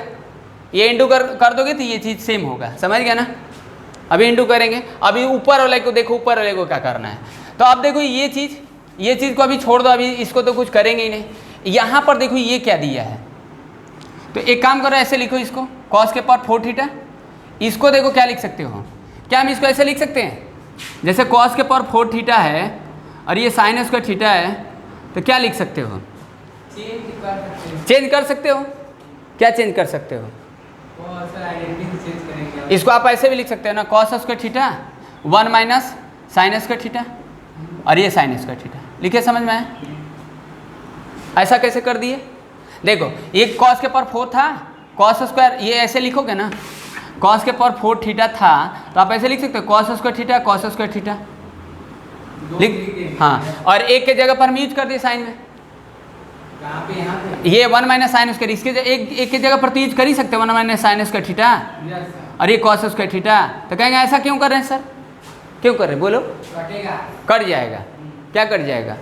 ये इंटू कर दोगे तो ये चीज़ सेम होगा। समझ गया ना? अभी इंटू करेंगे, अभी ऊपर वाले को देखो, ऊपर वाले को क्या करना है, तो अब देखो ये चीज़ को अभी छोड़ दो, अभी इसको तो कुछ करेंगे ही नहीं। यहाँ पर देखो ये क्या दिया है, तो एक काम करो, ऐसे लिखो इसको, cos के पावर 4 थीटा, इसको देखो क्या लिख सकते हो, क्या हम इसको ऐसे लिख सकते हैं, जैसे कॉस के पावर 4 थीटा है और ये साइन स्क्वायर थीटा है, तो क्या लिख सकते हो? चेंज कर सकते हो। क्या चेंज कर सकते हो? चेंज करेंगे। इसको आप ऐसे भी लिख सकते हो ना, cos square theta 1 minus sine square theta, और ये साइन स्क्वायर थीटा। लिखे समझ में आया? ऐसा कैसे कर दिए? देखो ये कॉस के पावर 4 था, कॉस स्क्वायर ये ऐसे लिखोगे ना, कॉस के पावर 4 थीटा था, तो आप ऐसे लिख सकते हो cos square theta cos square theta लिख। हाँ, और एक के जगह पर हम यूज कर दिए साइन में, यहाँ पे ये 1 माइनस साइन स्क्वायर, इसके एक के जगह पर तो यूज कर ही सकते हो 1 माइनस साइन स्क्वायर थीटा, और ये कॉस स्क्वायर थीटा। तो कहेंगे ऐसा क्यों कर रहे हैं सर, क्यों कर रहे हैं बोलो? कटेगा। कट जाएगा। क्या कट जाएगा?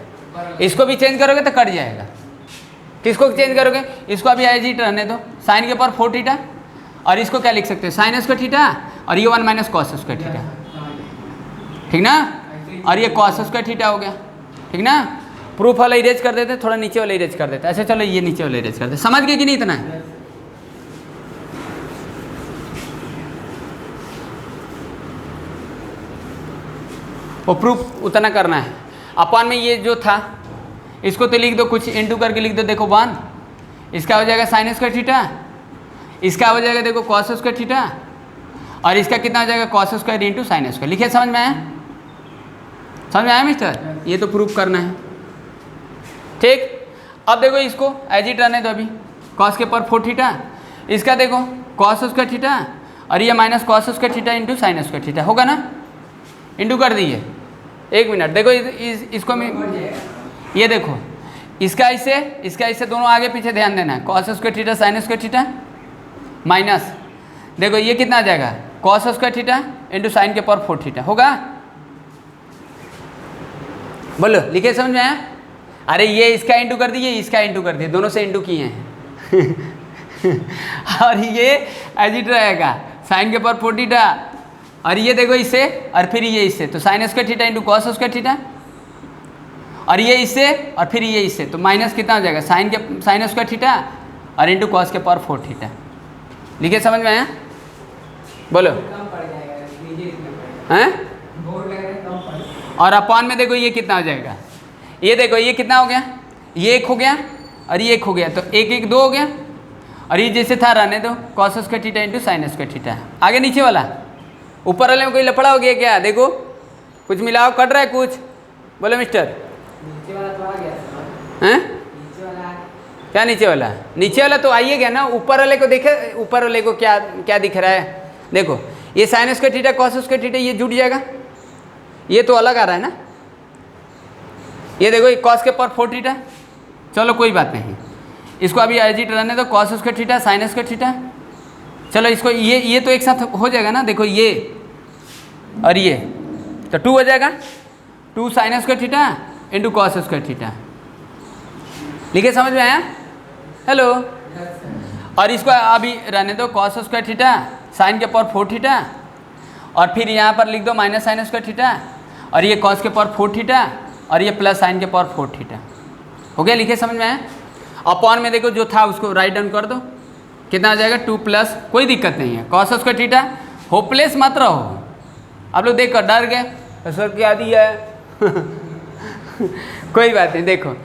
इसको भी चेंज करोगे तो कट जाएगा। किसको चेंज करोगे? इसको अभी एज इट रहने दो, साइन के पावर 4 थीटा, और इसको क्या लिख सकते हैं साइन स्क्वायर थीटा, और ये 1 माइनस कॉस स्क्वायर थीटा, ठीक ना? और ये कॉस स्क्वायर थीटा हो गया, ठीक ना? प्रूफ वाला इरेज कर देते, थोड़ा नीचे वाला इरेज कर देते। अच्छा चलो ये नीचे वाला इरेज कर देते। समझ गए कि नहीं इतना है? वो प्रूफ उतना करना है। अपन में ये जो था इसको तो लिख दो, कुछ इंटू करके लिख दो। देखो 1, इसका हो जाएगा साइन स्क्वायर थीटा, इसका हो जाएगा देखो कॉस स्क्वायर थीटा, और इसका कितना हो जाएगा cos square into sine square. लिखिए समझ में आया? समझ में आया मिस्टर? ये तो प्रूफ करना है, ठीक। अब देखो इसको एज इट रहने दो अभी, कॉस के पावर 4 थीटा, इसका देखो कॉस स्क्वायर थीटा, और ये minus cos square theta into sine square theta, होगा ना? इंटू कर दीजिए। एक मिनट देखो इसको मैं, ये देखो इसका इससे दोनों आगे पीछे ध्यान देना है। Cos square theta sine square theta minus, देखो ये कितना आ जाएगा cos square theta into sign के पावर 4 थीटा, होगा? बोलो लिखे समझ में आया? अरे ये इसका इंटू कर दिए, इसका इंटू कर दिए, दोनों से इंटू किए हैं और ये एज इट रहेगा साइन के पावर 4 थीटा, और ये देखो इससे, और फिर ये इससे, तो sign square theta into cos square theta, और ये इससे, और फिर ये इससे, तो माइनस कितना हो जाएगा साइन स्क्वायर थीटा और इंटू कॉस के पावर 4 थीटा। लिखे समझ में आया? बोलो। कम पड़ जाएगा, लीजिए इसमें पड़ेगा। हैं? बोर्ड लग रहा है कम पड़। और अपॉन में देखो ये कितना हो जाएगा, ये देखो ये कितना हो गया, ये 1 हो गया और ये 1 हो गया, तो 1 1 2 हो गया, और ये जैसे था रहने दो cos square theta into sine square theta. आगे नीचे वाला, ऊपर वाले में कोई लफड़ा हो गया क्या? देखो कुछ मिलाओ, कट रहा है कुछ, बोलो मिस्टर। नीचे वाला तो आ गया सर। हैं? नीचे वाला क्या नीचे वाला? नीचे वाला तो आइए गया ना, ऊपर वाले को देखे, ऊपर वाले को क्या क्या दिख रहा है? देखो ये sine square theta cos square theta ये जुड़ जाएगा, ये तो अलग आ रहा है ना। ये देखो ये कॉस के पावर 4 थीटा, चलो कोई बात नहीं, इसको अभी एज इट रहने दो, cos square theta sine square theta. चलो इसको ये तो एक साथ हो जाएगा ना, देखो ये और ये, तो 2 हो जाएगा, 2 sine square theta into cos square theta. लिखे समझ में आया? हेलो। और इसको अभी रहने दो कॉस स्क्वायर थीटा साइन के पावर 4 थीटा, और फिर यहाँ पर लिख दो माइनस साइन स्क्वायर थीटा, और ये कॉस के पावर 4 थीटा, और ये प्लस साइन के पावर 4 थीटा। हो गया? लिखे समझ में आया? अपॉन में देखो जो था उसको राइट डाउन कर दो, कितना आ जाएगा 2 प्लस, कोई दिक्कत नहीं है, कॉस स्क्वायर थीटा। होपलेस मत रहो, आप लोग देख कर डर गए तो सर क्या दिया है कोई बात नहीं, देखो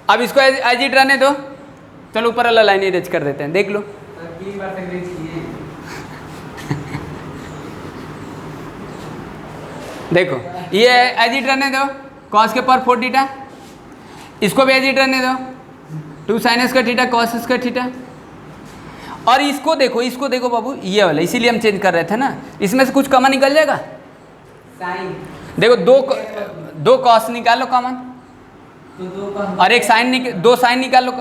अब इसको एज इट रहने दो। चलो ऊपर वाला लाइन इरेज कर देते हैं, देख लो। सर 3 बार तक रेज किए। देखो ये एज इट रहने दो, कॉस के पावर 4 थीटा, इसको भी एज इट रहने दो, 2 sine square theta cos square theta. और इसको देखो बाबू, ये वाला, इसीलिए हम चेंज कर रहे थे ना, इसमें से कुछ कॉमन निकल जाएगा। साइन देखो दो कॉस निकालो कॉमन, तो 2 का और एक साइन 2 साइन निकालो,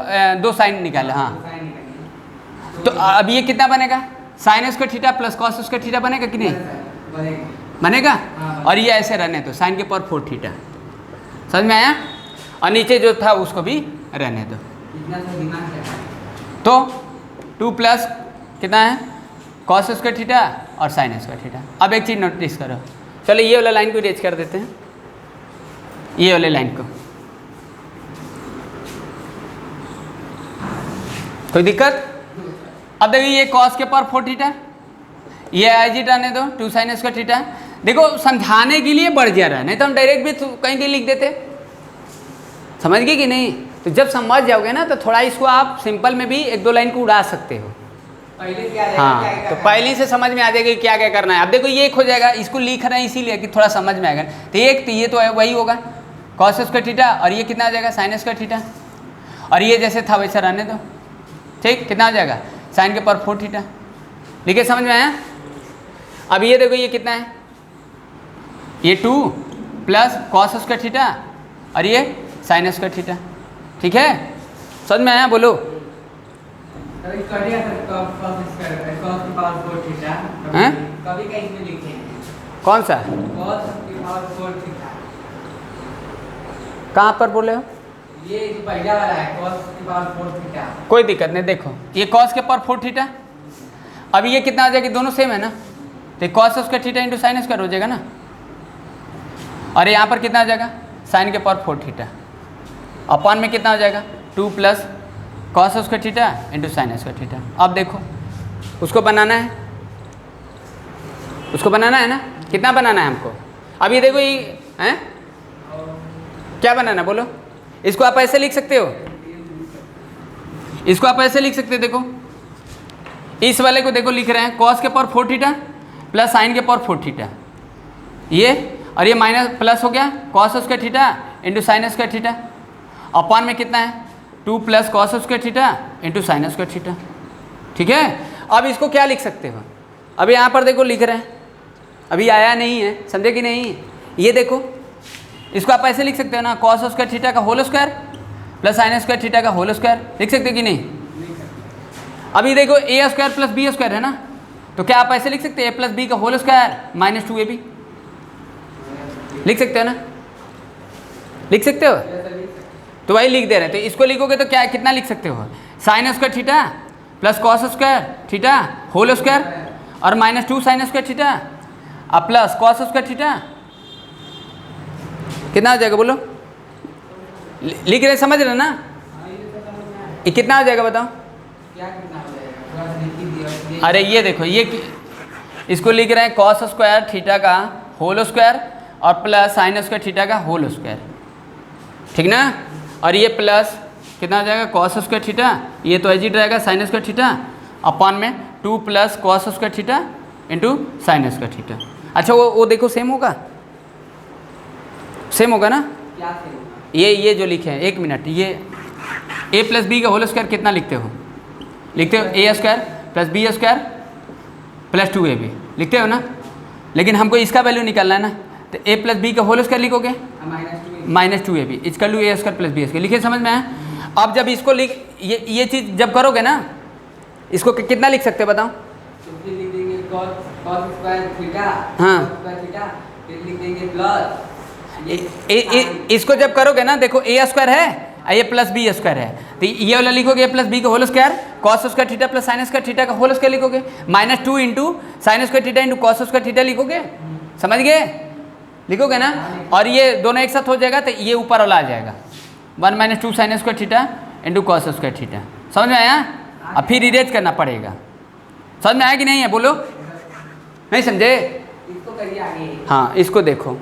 2 साइन निकालो। हाँ, साइन निकालिए। तो अब ये कितना बनेगा, sign square theta plus cos square theta बनेगा कि नहीं? बनेगा। बनेगा। हाँ। और ये ऐसे रहने दो, साइन के पावर 4 थीटा। समझ में आया? और नीचे जो था उसको भी रहने दो। इतना सा दिमाग क्या है? तो 2 प्लस कितना है कॉस स्क्वायर थीटा और साइन स्क्वायर थीटा। अब एक चीज़ नोटिस करो, चलो ये वाला लाइन को इरेज कर देते हैं, ये वाले लाइन को। कोई दिक्कत? अब देखिए ये कॉस के पावर 4 थीटा, ये एज इट आने दो, 2 साइन स्क्वायर थीटा, देखो समझाने के लिए बढ़ जा रहा है, नहीं तो हम डायरेक्ट भी कहीं कहीं लिख देते। समझ गए कि नहीं? तो जब समझ जाओगे ना तो थोड़ा इसको आप सिंपल में भी एक दो लाइन को उड़ा सकते हो। पहले क्या रहेगा, हाँ, क्या तो करना है? पहले से समझ में आ जाएगा कि क्या क्या करना है। अब देखो ये एक हो जाएगा, इसको लिख रहे हैं इसीलिए कि थोड़ा समझ में आएगा। तो एक तो ये तो है वही होगा कॉस स्क्वायर थीटा, और ये कितना आ जाएगा साइन स्क्वायर थीटा, और ये जैसे था वैसा रहने दो। ठीक, कितना आ जाएगा साइन के पर 4 थीटा। लिखे, समझ में आया? अब ये देखो ये कितना है, ये 2 प्लस कॉस स्क्वायर थीटा और ये साइन स्क्वायर थीटा। ठीक है, समझ में आया? बोलो। कभी कटिया था cos स्क्वायर cos की पावर 4 थीटा, हैं? कभी का इसमें लिखे हैं कौन सा? cos की पावर 4 थीटा। कहाँ पर बोले हो? ये जो पहला वाला है cos की पावर 4 थीटा। कोई दिक्कत नहीं। देखो ये कॉस के पर 4 थीटा, अब ये कितना आ जाएगा, दोनों सेम है ना, तो cos square theta into sine square हो जाएगा ना, और यहाँ पर कितना आ जाएगा साइन के पर 4 थीटा, अपन में कितना हो जाएगा 2 plus cos square theta into sine square theta. अब देखो उसको बनाना है, उसको बनाना है ना, कितना बनाना है हमको। अब ये देखो ये हैं, क्या बनाना है बोलो। इसको आप ऐसे लिख सकते हो, इसको आप ऐसे लिख सकते हो। देखो इस वाले को देखो लिख रहे हैं कॉस के पावर 4 थीटा प्लस साइन के पावर 4 थीटा, ये और ये माइनस प्लस हो गया cos square theta into sine square theta, upon में कितना है 2 plus cos square theta into sine square theta. ठीक है, अब इसको क्या लिख सकते हो, अभी यहाँ पर देखो लिख रहे हैं, अभी आया नहीं है, समझे कि नहीं। ये देखो इसको आप ऐसे लिख सकते हो ना, कॉस स्क्वायर थीटा का whole square plus sine square theta का होल स्क्वायर, लिख सकते हो कि नहीं। अभी देखो a square plus B square है ना, तो क्या आप ऐसे लिख सकते हैं ए प्लस बी का होल स्क्वायर माइनस 2ab, लिख सकते हो ना, लिख सकते हो। तो वही लिख दे रहे हैं, तो इसको लिखोगे तो क्या कितना लिख सकते हो, sine square theta plus cos square theta whole square और माइनस 2 साइन स्क्वायर थीटा और प्लस कॉस स्क्वायर थीटा, कितना हो जाएगा बोलो। लिख रहे, समझ रहे ना, ये कितना हो जाएगा बताओ। क्या कितना हो जाएगा, थोड़ा सा लिख ही दिया। अरे ये देखो ये इसको लिख रहे हैं कॉस स्क्वायर थीटा का होल स्क्वायर और प्लस साइन स्क्वायर थीटा का होल स्क्वायर, ठीक ना, और ये प्लस कितना हो जाएगा कॉस स्क्वायर थीटा, ये तो एजिट रहेगा साइन स्क्वायर थीटा अपॉन में 2 plus cos square theta into sine square theta. अच्छा वो देखो सेम होगा, सेम होगा ना। क्या थे ये जो लिखे हैं, एक मिनट, ये ए प्लस बी का होल स्क्वायर कितना लिखते हो, लिखते हो A square plus B square plus 2ab, लिखते हो ना, लेकिन हमको इसका वैल्यू निकालना है ना, तो ए प्लस बी का होल स्क्वायर लिखोगे माइनस 2ab, इसका लू ए स्क्वायर प्लस बी स्क्वायर, लिखे, समझ में आया। अब जब इसको लिख ये चीज़ जब करोगे ना, इसको कितना लिख सकते हो बताओ। लिख देंगे cos स्क्वायर थीटा, हाँ। cos स्क्वायर थीटा, फिर लिख देंगे प्लस इसको जब करोगे ना, देखो ए स्क्वायर है और ये प्लस बी स्क्वायर है, तो ये वाला लिखोगे ए प्लस बी का whole square cos square theta plus sine square theta का होल स्क्वायर लिखोगे, minus 2 into sine square theta into cos square theta लिखोगे, समझ गए, लिखोगे ना, और ये दोनों एक साथ हो जाएगा तो ये ऊपर वाला आ जाएगा 1 minus 2 sine square theta into cos square theta, समझ में आया। अब फिर इरेज करना पड़ेगा, समझ में आया कि नहीं है, बोलो, नहीं समझे। इसको करिए आगे। हाँ इसको देखो,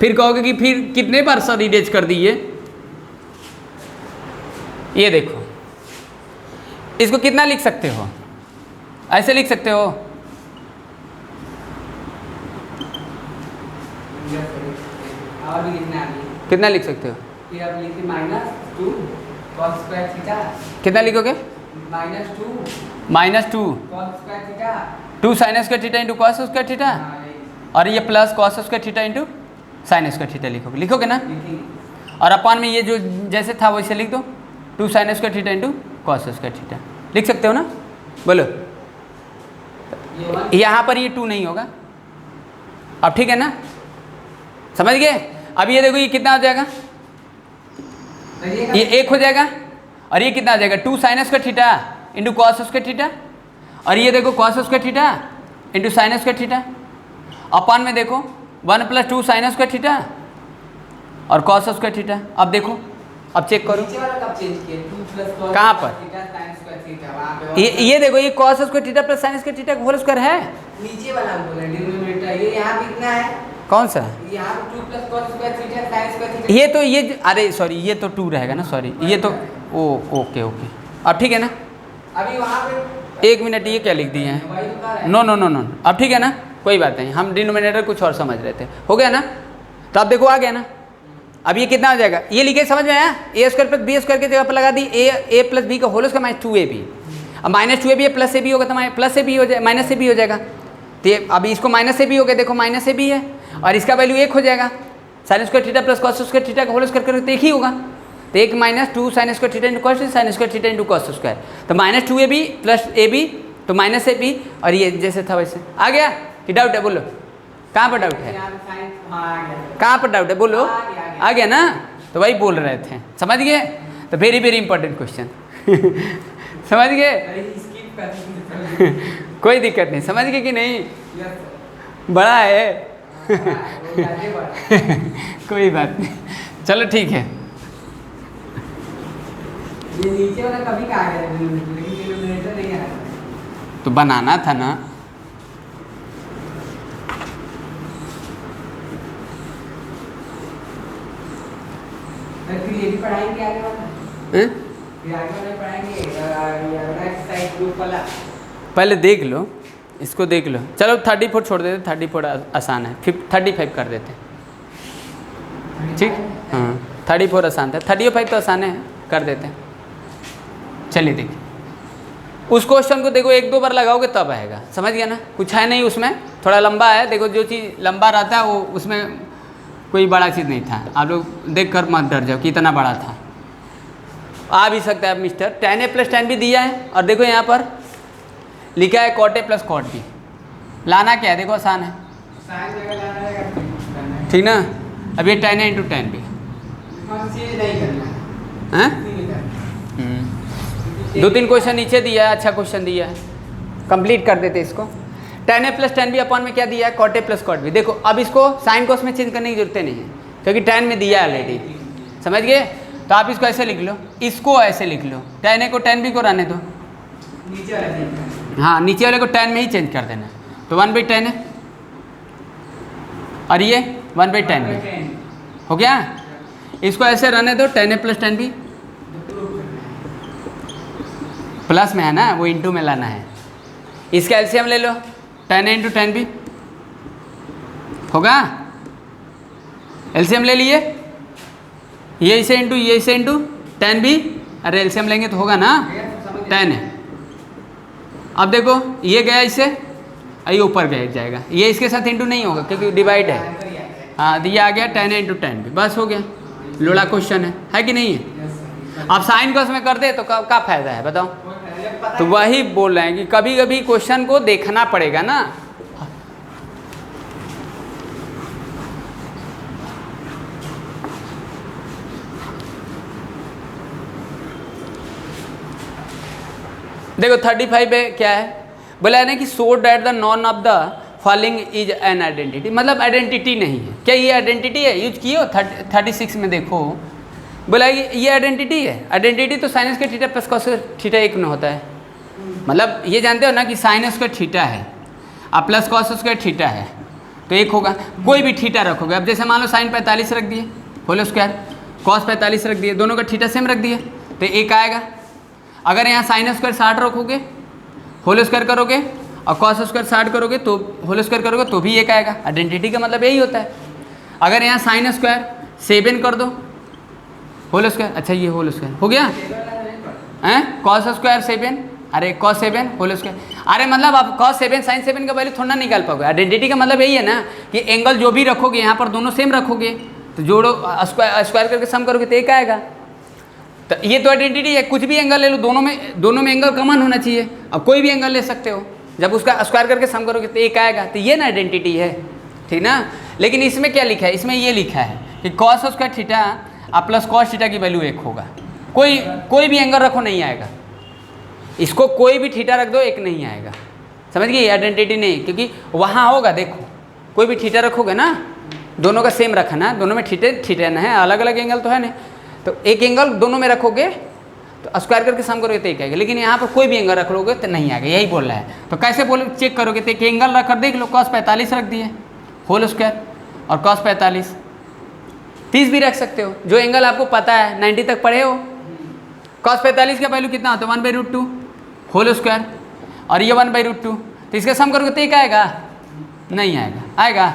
फिर कहोगे कि फिर कितने बार सर इरेज कर दिए। ये देखो इसको कितना लिख सकते हो, ऐसे लिख सकते हो, और भी लिखना है आगे। कितना लिख सकते हो, फिर आप लिखिए माइनस 2 cos स्क्वायर थीटा, कितना लिखोगे minus 2 -2 cos square theta, 2 sine square theta into cos square theta, और ये plus cos square theta into sine square theta लिखोगे, लिखोगे ना, लिखेंगे। और अपान में ये जो जैसे था वैसे लिख दो 2 sine square theta into cos square theta, लिख सकते हो ना, बोलो। ये 1 यहाँ पर ये 2 नहीं होगा, अब ठीक है ना, समझ गए। अब ये देखो ये कितना हो जाएगा, ये 1 हो जाएगा, और ये कितना हो जाएगा 2 sine square theta into cos square theta, और ये देखो cos square theta into sine square theta, upon में देखो 1 प्लस 2 साइन स्क्वायर थीटा और कॉस स्क्वायर थीटा। अब देखो अब चेक करो नीचे वाला कब चेंज किए 2 प्लस cos कहाँ पर? थीटा sin स्क्वायर थीटा वहाँ पे ये देखो ये cos square theta plus sine square theta का होल स्क्वायर है। नीचे वाला हम बोल रहे हैं डिनोमिनेटर ये यहाँ पे कितना है कौन सा? यहाँ पे 2 plus cos square theta sin square theta ये तो ये अरे सॉरी ये तो 2 रहेगा ना, सॉरी ये तो ओ ओके ओके अब ठीक है ना। अभी वहाँ पे 1 मिनट ये क्या लिख दिए हैं? वही तो कह रहे हैं। नो नो नो नो अब ठीक है ना, कोई बात नहीं, हम डिनोमिनेटर कुछ और समझ रहे थे। हो गया ना, तो अब देखो आ गया ना। अब ये कितना हो जाएगा, ये लिखे समझ में आया? ए स्क्वायर प्लस बी स्क्वायर की जगह पर लगा दी ए प्लस बी का होल स्क्वायर माइनस 2ab। अब माइनस 2ab है प्लस ए बी होगा तो प्लस ए बी हो जाए माइनस ए बी हो जाएगा। तो ये अभी इसको माइनस ए बी हो गया, देखो माइनस ए बी है और इसका वैल्यू 1 हो जाएगा। Sine square theta plus cos square theta का होल स्क्वायर करोगे तो 1 ही होगा। तो 1 minus 2 sine square theta into cos sine square theta into cos square, तो माइनस 2ab प्लस ए बी तो माइनस ए बी, और ये जैसे था वैसे आ गया कि डाउट है? बोलो कहाँ पर डाउट है? यहाँ पे sin हाँ आ गया कहाँ पर डाउट है बोलो? आ गया। आ गया ना, तो वही बोल रहे थे, समझ गए? तो वेरी वेरी इंपॉर्टेंट क्वेश्चन समझ गए? अरे skip कर दीजिए। कोई दिक्कत नहीं, समझ गए कि नहीं? Yes, sir। बड़ा है हाँ, वो ज्यादा बड़ा है। कोई बात नहीं, चलो ठीक है। ये नीचे वाला कभी कहा गया डिनोमिनेटर, लेकिन डिनोमिनेटर नहीं आया। तो बनाना था ना। फिर ये भी पढ़ाएंगे आगे वाला, हैं? फिर आगे वाला पढ़ाएंगे ये वाला एक्सरसाइज ग्रुप वाला। पहले देख लो, इसको देख लो। चलो 34 छोड़ देते, 34 आसान है, 35 कर देते, ठीक? हाँ 34 आसान था, 35 तो आसान है, कर देते हैं। चलिए देखिए उस क्वेश्चन को देखो 1-2 बार लगाओगे तब आएगा, समझ गया ना? कुछ है नहीं उसमें, थोड़ा लंबा है। देखो जो चीज़ लंबा रहता है वो उसमें कोई बड़ा चीज़ नहीं था। आप लोग देख कर मत डर जाओ कि इतना बड़ा था, आ भी सकता है mister. tan a plus tan b दिया है और देखो यहाँ पर लिखा है cot a plus cot b। लाना क्या है देखो, आसान है, साइन जगह लाना है, ठीक ना? अब ये tan a into tan b चीज नहीं करना हैं? नहीं करना। 2-3 क्वेश्चन नीचे दिया है, अच्छा क्वेश्चन दिया है, कंप्लीट कर देते इसको। tan a plus tan b upon में क्या दिया है? cot a plus cot b। देखो अब इसको साइन कोस में चेंज करने की जरूरत नहीं है क्योंकि tan में दिया है ऑलरेडी, समझ गए? तो आप इसको ऐसे लिख लो, इसको ऐसे लिख लो, tan a को tan b को रहने दो। नीचे वाला नहीं करना। हाँ नीचे वाले को tan में ही चेंज कर देना, तो 1/tan है और ये 1/tan b हो गया। इसको ऐसे रहने दो, tan a plus tan b plus में है ना, वो इंटू में लाना है। इसका एलसीएम ले लो, tan a into tan b होगा। एलसीएम ले लिए, ये इसे इंटू tan b, अरे एलसीएम लेंगे तो होगा ना tan a। अब देखो ये गया इससे, ये ऊपर गया जाएगा, ये इसके साथ इंटू नहीं होगा क्योंकि डिवाइड है। हाँ ये आ गया tan a into tan b, बस हो गया। लोड़ा क्वेश्चन है कि नहीं है? अब साइन को उसमें कर दे तो क्या फायदा है बताओ? तो वही बोल रहे हैं कि कभी कभी क्वेश्चन को देखना पड़ेगा ना। देखो 35 पे क्या है, बोला है ना कि so that the none of the following is an identity, मतलब आइडेंटिटी नहीं है। क्या ये आइडेंटिटी है? यूज किए हो 36 में देखो, बोला ये आइडेंटिटी है। आइडेंटिटी तो sign square theta plus cos theta 1 में होता है, मतलब ये जानते हो ना कि साइन स्क्वायर थीटा है और प्लस कॉस स्क्वायर थीटा है तो 1 होगा। कोई भी थीटा रखोगे, अब जैसे मान लो साइन 45 रख दिए होल स्क्वायर, कॉस 45 रख दिए, दोनों का थीटा सेम रख दिए तो 1 आएगा। अगर यहाँ साइन स्क्वायर 60 रखोगे, होल स्क्वायर करोगे और कॉस स्क्वायर 60 करोगे तो होल स्क्वायर करोगे तो भी 1 आएगा। आइडेंटिटी का मतलब यही होता है। अगर यहाँ साइन स्क्वायर 7 कर दो, होल स्क्वायर, अच्छा ये होल स्क्वायर हो गया हैं, कॉस स्क्वायर 7, अरे कॉस 7 होल स्क्वायर, अरे मतलब आप कॉस 7 साइन 7 का वैल्यू थोड़ा ना निकाल पाओगे। आइडेंटिटी का मतलब यही है ना कि एंगल जो भी रखोगे यहाँ पर दोनों सेम रखोगे तो जोड़ो, स्क्वायर करके सम करोगे तो 1 आएगा। तो ये तो आइडेंटिटी है, कुछ भी एंगल ले लो, दोनों में एंगल कॉमन होना चाहिए। अब कोई भी एंगल ले सकते हो, जब उसका स्क्वायर करके सम करोगे तो 1 आएगा। तो ये ना आइडेंटिटी है, ठीक ना? लेकिन इसमें क्या लिखा है? इसमें ये लिखा है कि कॉस स्क्वायर थीटा और प्लस कॉस थीटा की वैल्यू 1 होगा। कोई भी एंगल रखो नहीं आएगा, इसको कोई भी थीटा रख दो 1 नहीं आएगा, समझ गए? आइडेंटिटी नहीं, क्योंकि वहाँ होगा, देखो कोई भी थीटा रखोगे ना, दोनों का सेम रखना, दोनों में थीटा ना है, अलग अलग एंगल तो है नहीं। तो एक एंगल दोनों में रखोगे तो स्क्वायर करके सम करोगे तो एक आएगा, लेकिन यहाँ पर कोई भी एंगल रख लोगे तो नहीं आएगा, यही बोल रहा है। तो कैसे बोलो चेक करोगे, तो एक एंगल रख कर देख लो, cos 45 रख दिए होल स्क्वायर और cos 45, 30 भी रख सकते हो, जो एंगल आपको पता है 90 तक पढ़े हो। cos 45 का वैल्यू कितना होता है 1/√2 होल स्क्वायर और ये 1/√2, तो इसका सम करोगे तो एक आएगा, नहीं आएगा, आएगा।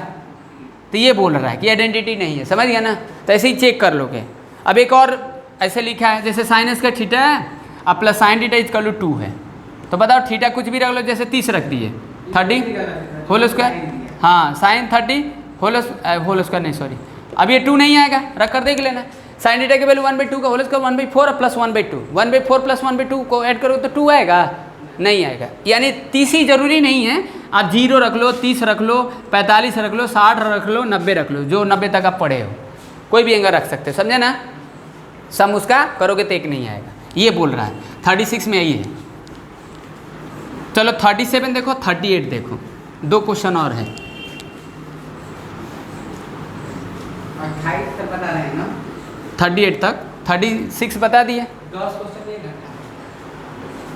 तो ये बोल रहा है कि आइडेंटिटी नहीं है, समझ गया ना। तो ऐसे ही चेक कर लोगे। अब एक और ऐसे लिखा है जैसे साइन इसका थीटा है अब plus sine theta is equal to 2 है, तो बताओ थीटा कुछ भी रख लो, जैसे 30 रख दिए 30 होल स्क्वायर, हाँ साइन 30 होल स्क्वायर नहीं सॉरी, अब ये 2 नहीं आएगा, रख कर देख लेना। साइन थीटा की वैल्यू 1/2 का होल स्क्वायर 1/4 प्लस 1/2, 1/4 प्लस 1/2 को ऐड करोगे तो 2 आएगा, नहीं आएगा। यानी 30 ही जरूरी नहीं है, आप 0 रख लो, 30 रख लो, 45 रख लो, 60 रख लो, 90 रख लो, जो 90 तक आप पढ़े हो, कोई भी एंगल रख सकते हो, समझे ना। सम उसका करोगे तो एक नहीं आएगा, ये बोल रहा है। 36 में यही है। चलो 37 देखो, 38 देखो, 2 क्वेश्चन और है। 28 तक बता रहे हैं ना, 38 तक, 36 बता दिए, 10 क्वेश्चन एक घंटा।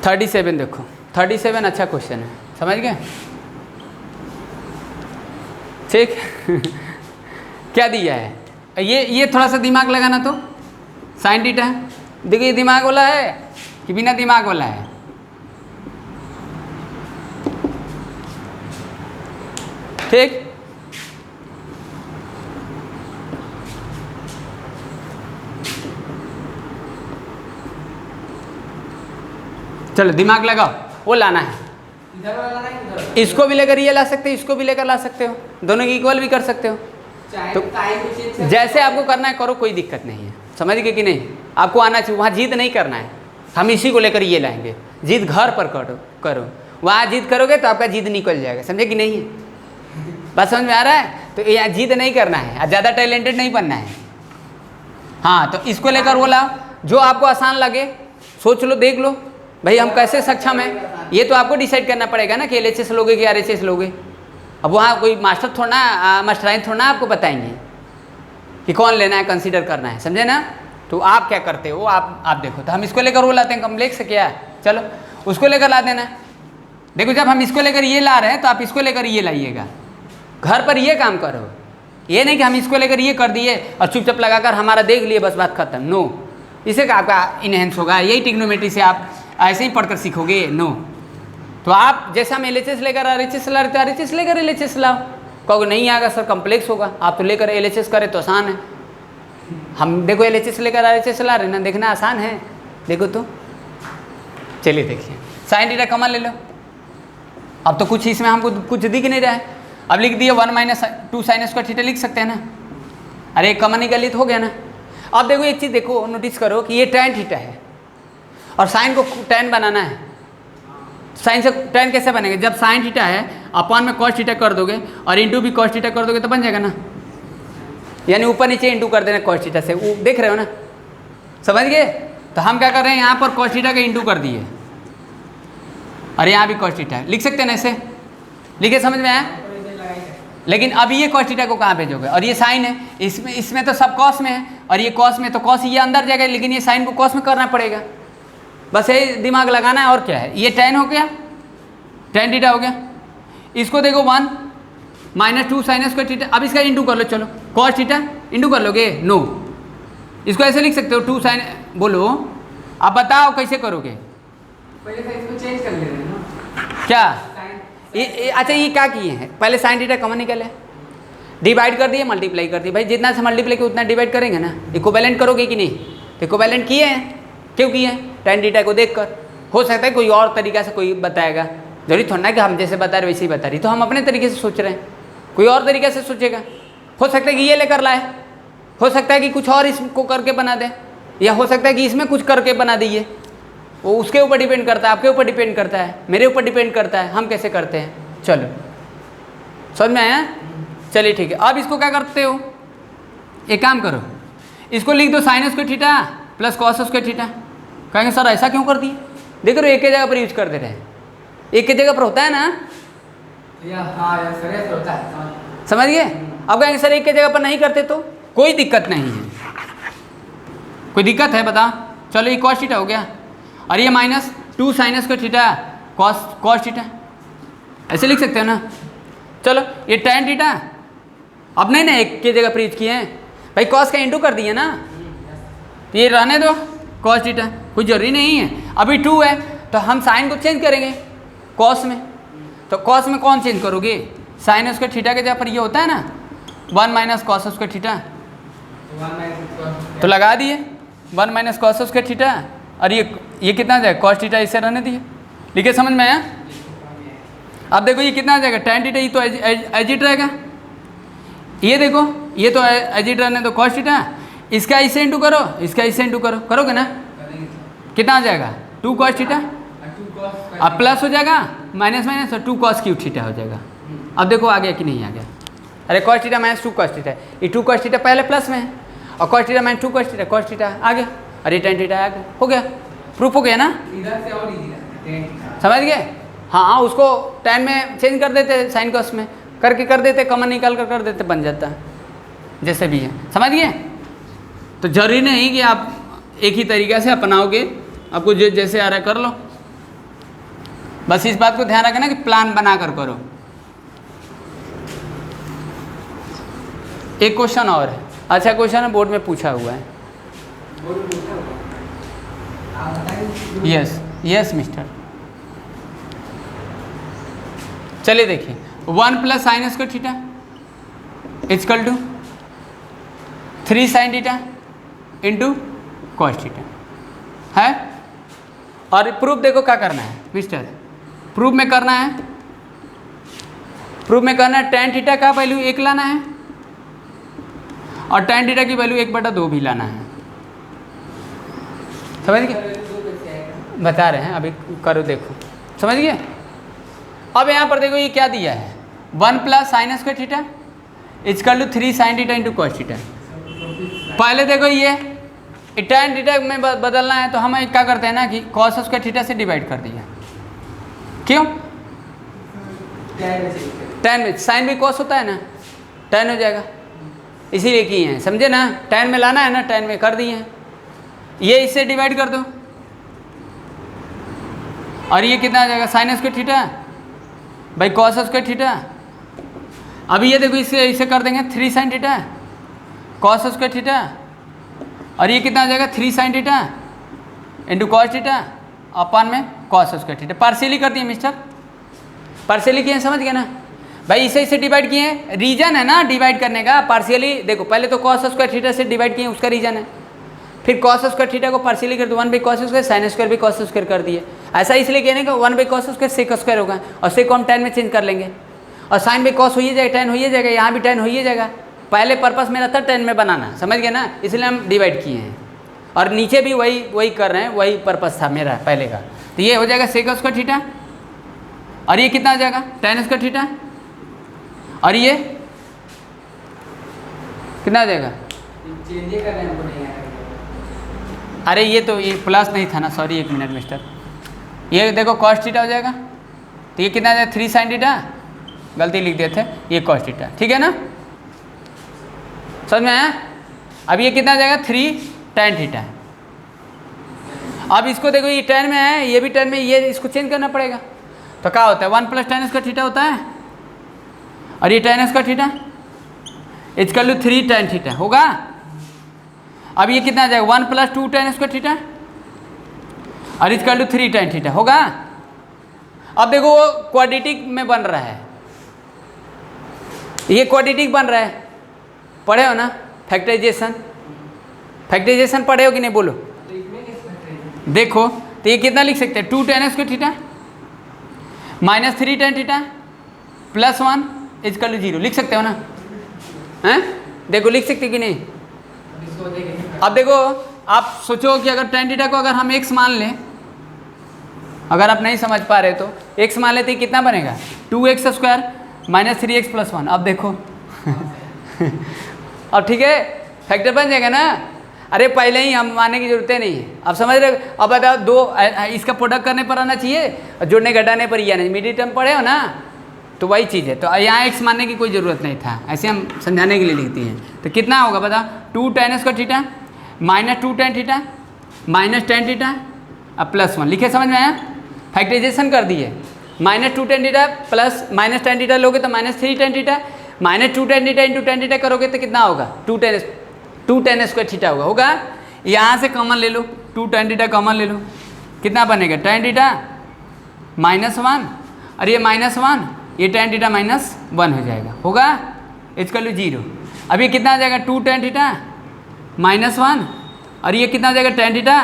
37 देखो, 37 अच्छा क्वेश्चन है, समझ गए, ठीक। क्या दिया है, ये थोड़ा सा दिमाग लगाना, तो साइन थीटा है, देखो ये दिमाग वाला है कि बिना दिमाग वाला है, ठीक। चलो दिमाग लगाओ, वो लाना है, इधर वाला ना इधर, इसको भी लेकर ये ला सकते हो, इसको भी लेकर ला सकते हो, दोनों की इक्वल भी कर सकते हो। चाहे तो टाइम को चेंज कर, जैसे आपको करना है करो, कोई दिक्कत नहीं है, समझ गए कि नहीं। आपको आना चाहिए, वहाँ जिद नहीं करना है, हम इसी को लेकर ये लाएंगे, जिद घर पर करो, वहाँ जिद करोगे तो आपका जिद निकल जाएगा, समझे कि नहीं है, बात समझ में आ रहा है। तो यहाँ जिद नहीं करना है, ज़्यादा टैलेंटेड नहीं बनना है। हाँ तो इसको लेकर वो लाओ, जो आपको आसान लगे, सोच लो, देख लो भाई हम कैसे सक्षम हैं, ये तो आपको डिसाइड करना पड़ेगा ना कि LHS लोगे कि RHS लोगे। अब वहाँ कोई मास्टर थोड़ा मास्टराइन थोड़ा आपको बताएंगे कि कौन लेना है, कंसीडर करना है, समझे ना। तो आप क्या करते हो, आप देखो, तो हम इसको लेकर वो लाते हैं, कम्प्लेक्स से क्या है, चलो उसको लेकर ला देना। देखो जब हम इसको लेकर ये ला रहे हैं तो आप इसको लेकर ये लाइएगा, घर पर ये काम करो, ये नहीं कि हम इसको लेकर ये कर दिए और चुपचाप लगाकर हमारा देख लिए बस बात खत्म, नो। इससे का आपका इनहेंस होगा, यही टिग्नोमेट्री से आप ऐसे ही पढ़कर सीखोगे, नो। तो आप जैसे हम LHS लेकर RHS ला रहे थे, RHS लेकर LHS लाओ, कहोगे नहीं आएगा सर कम्प्लेक्स होगा, आप तो लेकर LHS करें तो आसान है। हम देखो LHS लेकर RHS ला रहे ना, देखना आसान है, देखो तो। चलिए देखिए, साइन थीटा कॉमन ले लो, अब तो कुछ इसमें हमको कुछ दिख नहीं रहा है, अब लिख दिए 1 - 2 sin स्क्वायर थीटा लिख सकते हैं ना, अरे कॉमन निकालिए तो हो गया ना। अब देखो एक चीज़ देखो, नोटिस करो कि ये tan थीटा है और साइन को tan बनाना है, साइन से tan कैसे बनेगा, जब साइन थीटा है अपॉन में cos थीटा कर दोगे और इंटू भी cos थीटा कर दोगे तो बन जाएगा ना, यानी ऊपर नीचे इंटू कर देना cos थीटा से, वो देख रहे हो ना, समझ गए। तो हम क्या कर रहे हैं, यहाँ पर cos थीटा का इंटू कर दिए और यहाँ भी cos थीटा है, लिख सकते हैं ना, ऐसे लिखे, समझ में आया। लेकिन अब ये cos थीटा को कहाँ भेजोगे, और ये साइन है, इसमें तो सब cos में है और ये cos में, तो cos ये अंदर जाएगा, लेकिन ये साइन को cos में करना पड़ेगा, बस यही दिमाग लगाना है। और क्या है, ये tan हो गया, tan थीटा हो गया, इसको देखो 1 - 2 sin स्क्वायर थीटा, अब इसका इंटू कर लो, चलो cos थीटा इंटू कर लोगे, नो, इसको ऐसे लिख सकते हो 2 sin, बोलो अब बताओ कैसे करोगे, पहले से इसको चेंज कर ले रहे हैं ना, क्या साइन अच्छा ये क्या किए हैं, पहले साइन थीटा कॉमन निकले, डिवाइड कर दिए, मल्टीप्लाई कर दिए, भाई जितना से मल्टीप्लाई किया उतना डिवाइड करेंगे ना, इक्विवेलेंट करोगे कि नहीं, इक्विवेलेंट किए हैं, क्यों किए हैं, tan थीटा को देखकर। हो सकता है कोई और तरीका से कोई बताएगा, जरूरी थोड़ा ना कि हम जैसे बता रहे वैसे ही बता रही, तो हम अपने तरीके से सोच रहे हैं, कोई और तरीके से सोचेगा, हो सकता है कि ये लेकर लाए, हो सकता है कि कुछ और इसको करके बना दे, या हो सकता है कि इसमें कुछ करके बना दीजिए, वो उसके ऊपर डिपेंड करता है, आपके ऊपर डिपेंड करता है, मेरे ऊपर डिपेंड करता है, हम कैसे करते हैं। चलो समझ में आया, चलिए ठीक है। अब इसको क्या करते हो, एक काम करो, इसको लिख दो sin square theta plus cos square theta. कहेंगे सर ऐसा क्यों कर दिए, देख रहे हो एक ही जगह पर यूज कर दे रहे हैं, एक ही जगह पर होता है ना, हाँ यार सर ऐसा होता है, समझ गए। अब कहेंगे सर एक ही जगह पर नहीं करते, तो कोई दिक्कत नहीं है, कोई दिक्कत है बता? चलो ये कॉस थीटा हो गया, और ये minus 2 sine square theta cos theta, ऐसे लिख सकते हो ना। चलो ये tan थीटा, अब नहीं ना एक की जगह प्रीत किए हैं भाई, कॉस का इंटू कर दिए ना, तो ये रहने दो कॉस थीटा, कुछ जरूरी नहीं है। अभी 2 है तो हम साइन को चेंज करेंगे कॉस में, तो कॉस में कौन चेंज करोगे? साइन स्क्वायर थीटा के जगह पर ये होता है ना 1 माइनस कॉस स्क्वायर थीटा, तो लगा दिए 1 माइनस कॉस स्क्वायर थीटा, और ये कितना आ जाएगा? कॉस थीटा, इसे रहने दिए। लिखे समझ में आया? अब देखो ये कितना आ जाएगा? tan थीटा, ये तो एजिट रहेगा, ये देखो ये तो एजिट रहने दो कॉस थीटा, इसका इससे इंटू करो, इसका इससे इंटू करो, करोगे ना? कितना आ जाएगा? 2 कॉस थीटा, अब प्लस हो जाएगा माइनस माइनस, और 2 कॉस क्यूब थीटा हो जाएगा। अब देखो आ गया कि नहीं आ गया? अरे cos theta minus 2 cos theta, ये 2 कॉस थीटा पहले प्लस में है, और cos theta minus 2 cos theta आ गया, और ये tan थीटा आ गया, हो गया, प्रूफ हो गया ना? इधर से और इजी है, समझ गए? हाँ, उसको tan में चेंज कर देते, साइन कॉस में करके कर देते, कॉमन निकाल कर देते, बन जाता है, जैसे भी है। समझ गए? तो जरूरी नहीं कि आप एक ही तरीक़े से अपनाओगे, आपको जो जैसे आ रहा है कर लो, बस इस बात को ध्यान रखना कि प्लान बना कर करो। एक क्वेश्चन और है, अच्छा क्वेश्चन है, बोर्ड में पूछा हुआ है। यस मिस्टर, चलिए देखिए, 1 plus sine square theta equal to 3 sine theta into cos theta है, और प्रूफ देखो क्या करना है मिस्टर, प्रूफ में करना है tan थीटा का वैल्यू 1 लाना है, और tan थीटा की वैल्यू 1/2 भी लाना है। समझ गए? बता रहे हैं, अभी करो, देखो समझ गए? अब यहाँ पर देखो ये क्या दिया है, 1 plus sine square theta equal to 3 sine theta into cos theta. पहले देखो ये tan थीटा में बदलना है, तो हम क्या करते हैं ना कि कॉस स्क्वायर थीटा से डिवाइड कर दिया। क्यों? tan में साइन भी कॉस होता है ना, tan हो जाएगा, इसीलिए किए हैं, समझे ना? tan में लाना है ना, tan में कर दिए हैं, ये इससे डिवाइड कर दो, और ये कितना आ जाएगा? Sine square theta by cos square theta. अभी ये देखो इसे कर देंगे 3 sine theta cos square theta, और ये कितना आ जाएगा? 3 sine theta into cos theta upon में कॉस स्क्वायर थीटा। पार्शियली कर दिए मिस्टर, पार्शियली किए, समझ गए ना भाई? इसे डिवाइड किए, रीजन है ना डिवाइड करने का। पार्शियली देखो, पहले तो कॉस स्क्वायर थीटा से डिवाइड किए, उसका रीजन है, फिर कॉस स्क्वायर थीटा को पार्शियली कर दो, 1 by cos square, sine square भी कॉस स्क्वायर कर दिए। ऐसा इसलिए कहने का 1 by cos square sec square होगा, और सेक को हम tan में चेंज कर लेंगे, और साइन बाई कॉस हो ही जाएगा, tan हो ही जाएगा, यहाँ भी tan हो ही जाएगा। पहले पर्पस मेरा था tan में बनाना, समझ गए ना? इसलिए हम डिवाइड किए हैं, और नीचे भी वही कर रहे हैं, वही पर्पस था मेरा पहले का। तो ये हो जाएगा सेक स्क्वायर थीटा, और ये कितना आ जाएगा? tan स्क्वायर थीटा, और ये कितना आ जाएगा? चेंज करने हमको नहीं आएगा। अरे ये तो ये प्लस नहीं था ना, सॉरी, 1 मिनट मिस्टर, ये देखो कॉस थीटा हो जाएगा, तो ये कितना आ जाएगा? 3 साइन थीटा, गलती लिख दिए थे, ये कॉस थीटा, ठीक है ना? समझ में आया? अब ये कितना आ जाएगा? 3 tan थीटा। अब इसको देखो, ये tan में है, ये भी tan में, ये इसको चेंज करना पड़ेगा, तो क्या होता है? 1 प्लस tan स्क्वायर थीटा होता है, और ये tan square theta equal to 3 tan theta होगा। अब ये कितना आ जाएगा? 1 प्लस 2 tan स्क्वायर थीटा, और इक्वल टू 3 tan थीटा होगा। अब देखो वो क्वाड्रेटिक में बन रहा है, ये क्वाड्रेटिक बन रहा है, पढ़े हो ना? फैक्टराइजेशन पढ़े हो कि नहीं, बोलो? देखो तो ये कितना लिख सकते हैं? 2 tan square theta minus 3 tan theta plus 1 equal to 0, लिख सकते हो ना? हैं? देखो लिख सकते कि नहीं? अब देखो, आप सोचो कि अगर tan थीटा को अगर हम x मान लें, अगर आप नहीं समझ पा रहे तो x मान लेते, कितना बनेगा? 2x square minus 3x plus 1। अब देखो अब ठीक है, फैक्टर बन जाएगा ना? अरे पहले ही हम मानने की जरूरत नहीं है, अब समझ रहे? अब बताओ, दो इसका प्रोडक्ट करने पर आना चाहिए, जोड़ने घटाने पर ही आना चाहिए। मिडिल टर्म पढ़े हो ना, तो वही चीज़ है। तो यहाँ x मानने की कोई ज़रूरत नहीं था, ऐसे हम समझाने के लिए लिखती हैं। तो कितना होगा बता? 2 tan square theta minus 2 tan theta minus tan theta अब प्लस 1 लिखे, समझ में आया? फैक्टराइजेशन कर दिए। Minus 2 tan theta plus minus tan theta लोगे तो minus 3 tan theta, minus 2 tan theta into tan theta करोगे तो कितना होगा? 2 tan स्क्वायर थीटा होगा। यहाँ से कॉमन ले लो, 2 tan थीटा कॉमन ले लो, कितना बनेगा? tan थीटा माइनस 1 और ये माइनस 1, ये tan थीटा माइनस 1 हो जाएगा, होगा इक्वल टू 0। अब ये कितना आ जाएगा? 2 tan थीटा माइनस 1 और ये कितना आ जाएगा? tan theta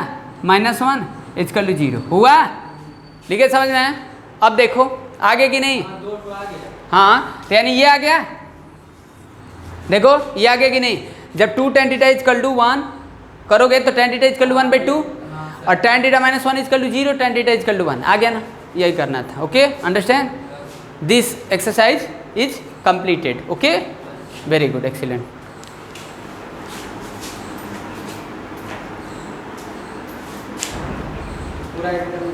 minus 1 equal to 0, हुआ? ठीक है, समझ में आया? अब देखो आगे कि नहीं? दो तो आ गया। हाँ, तो यानी ये आ गया, देखो ये आ गया कि नहीं? जब 2 tan थीटा इक्वल टू 1 करोगे तो tan थीटा इक्वल टू 1/2 और tan theta minus 1 equal to 0, tan theta equal to 1 आ गया ना? यही करना था। Okay, understand? This exercise is completed. Okay, very good, excellent. पूरा एकदम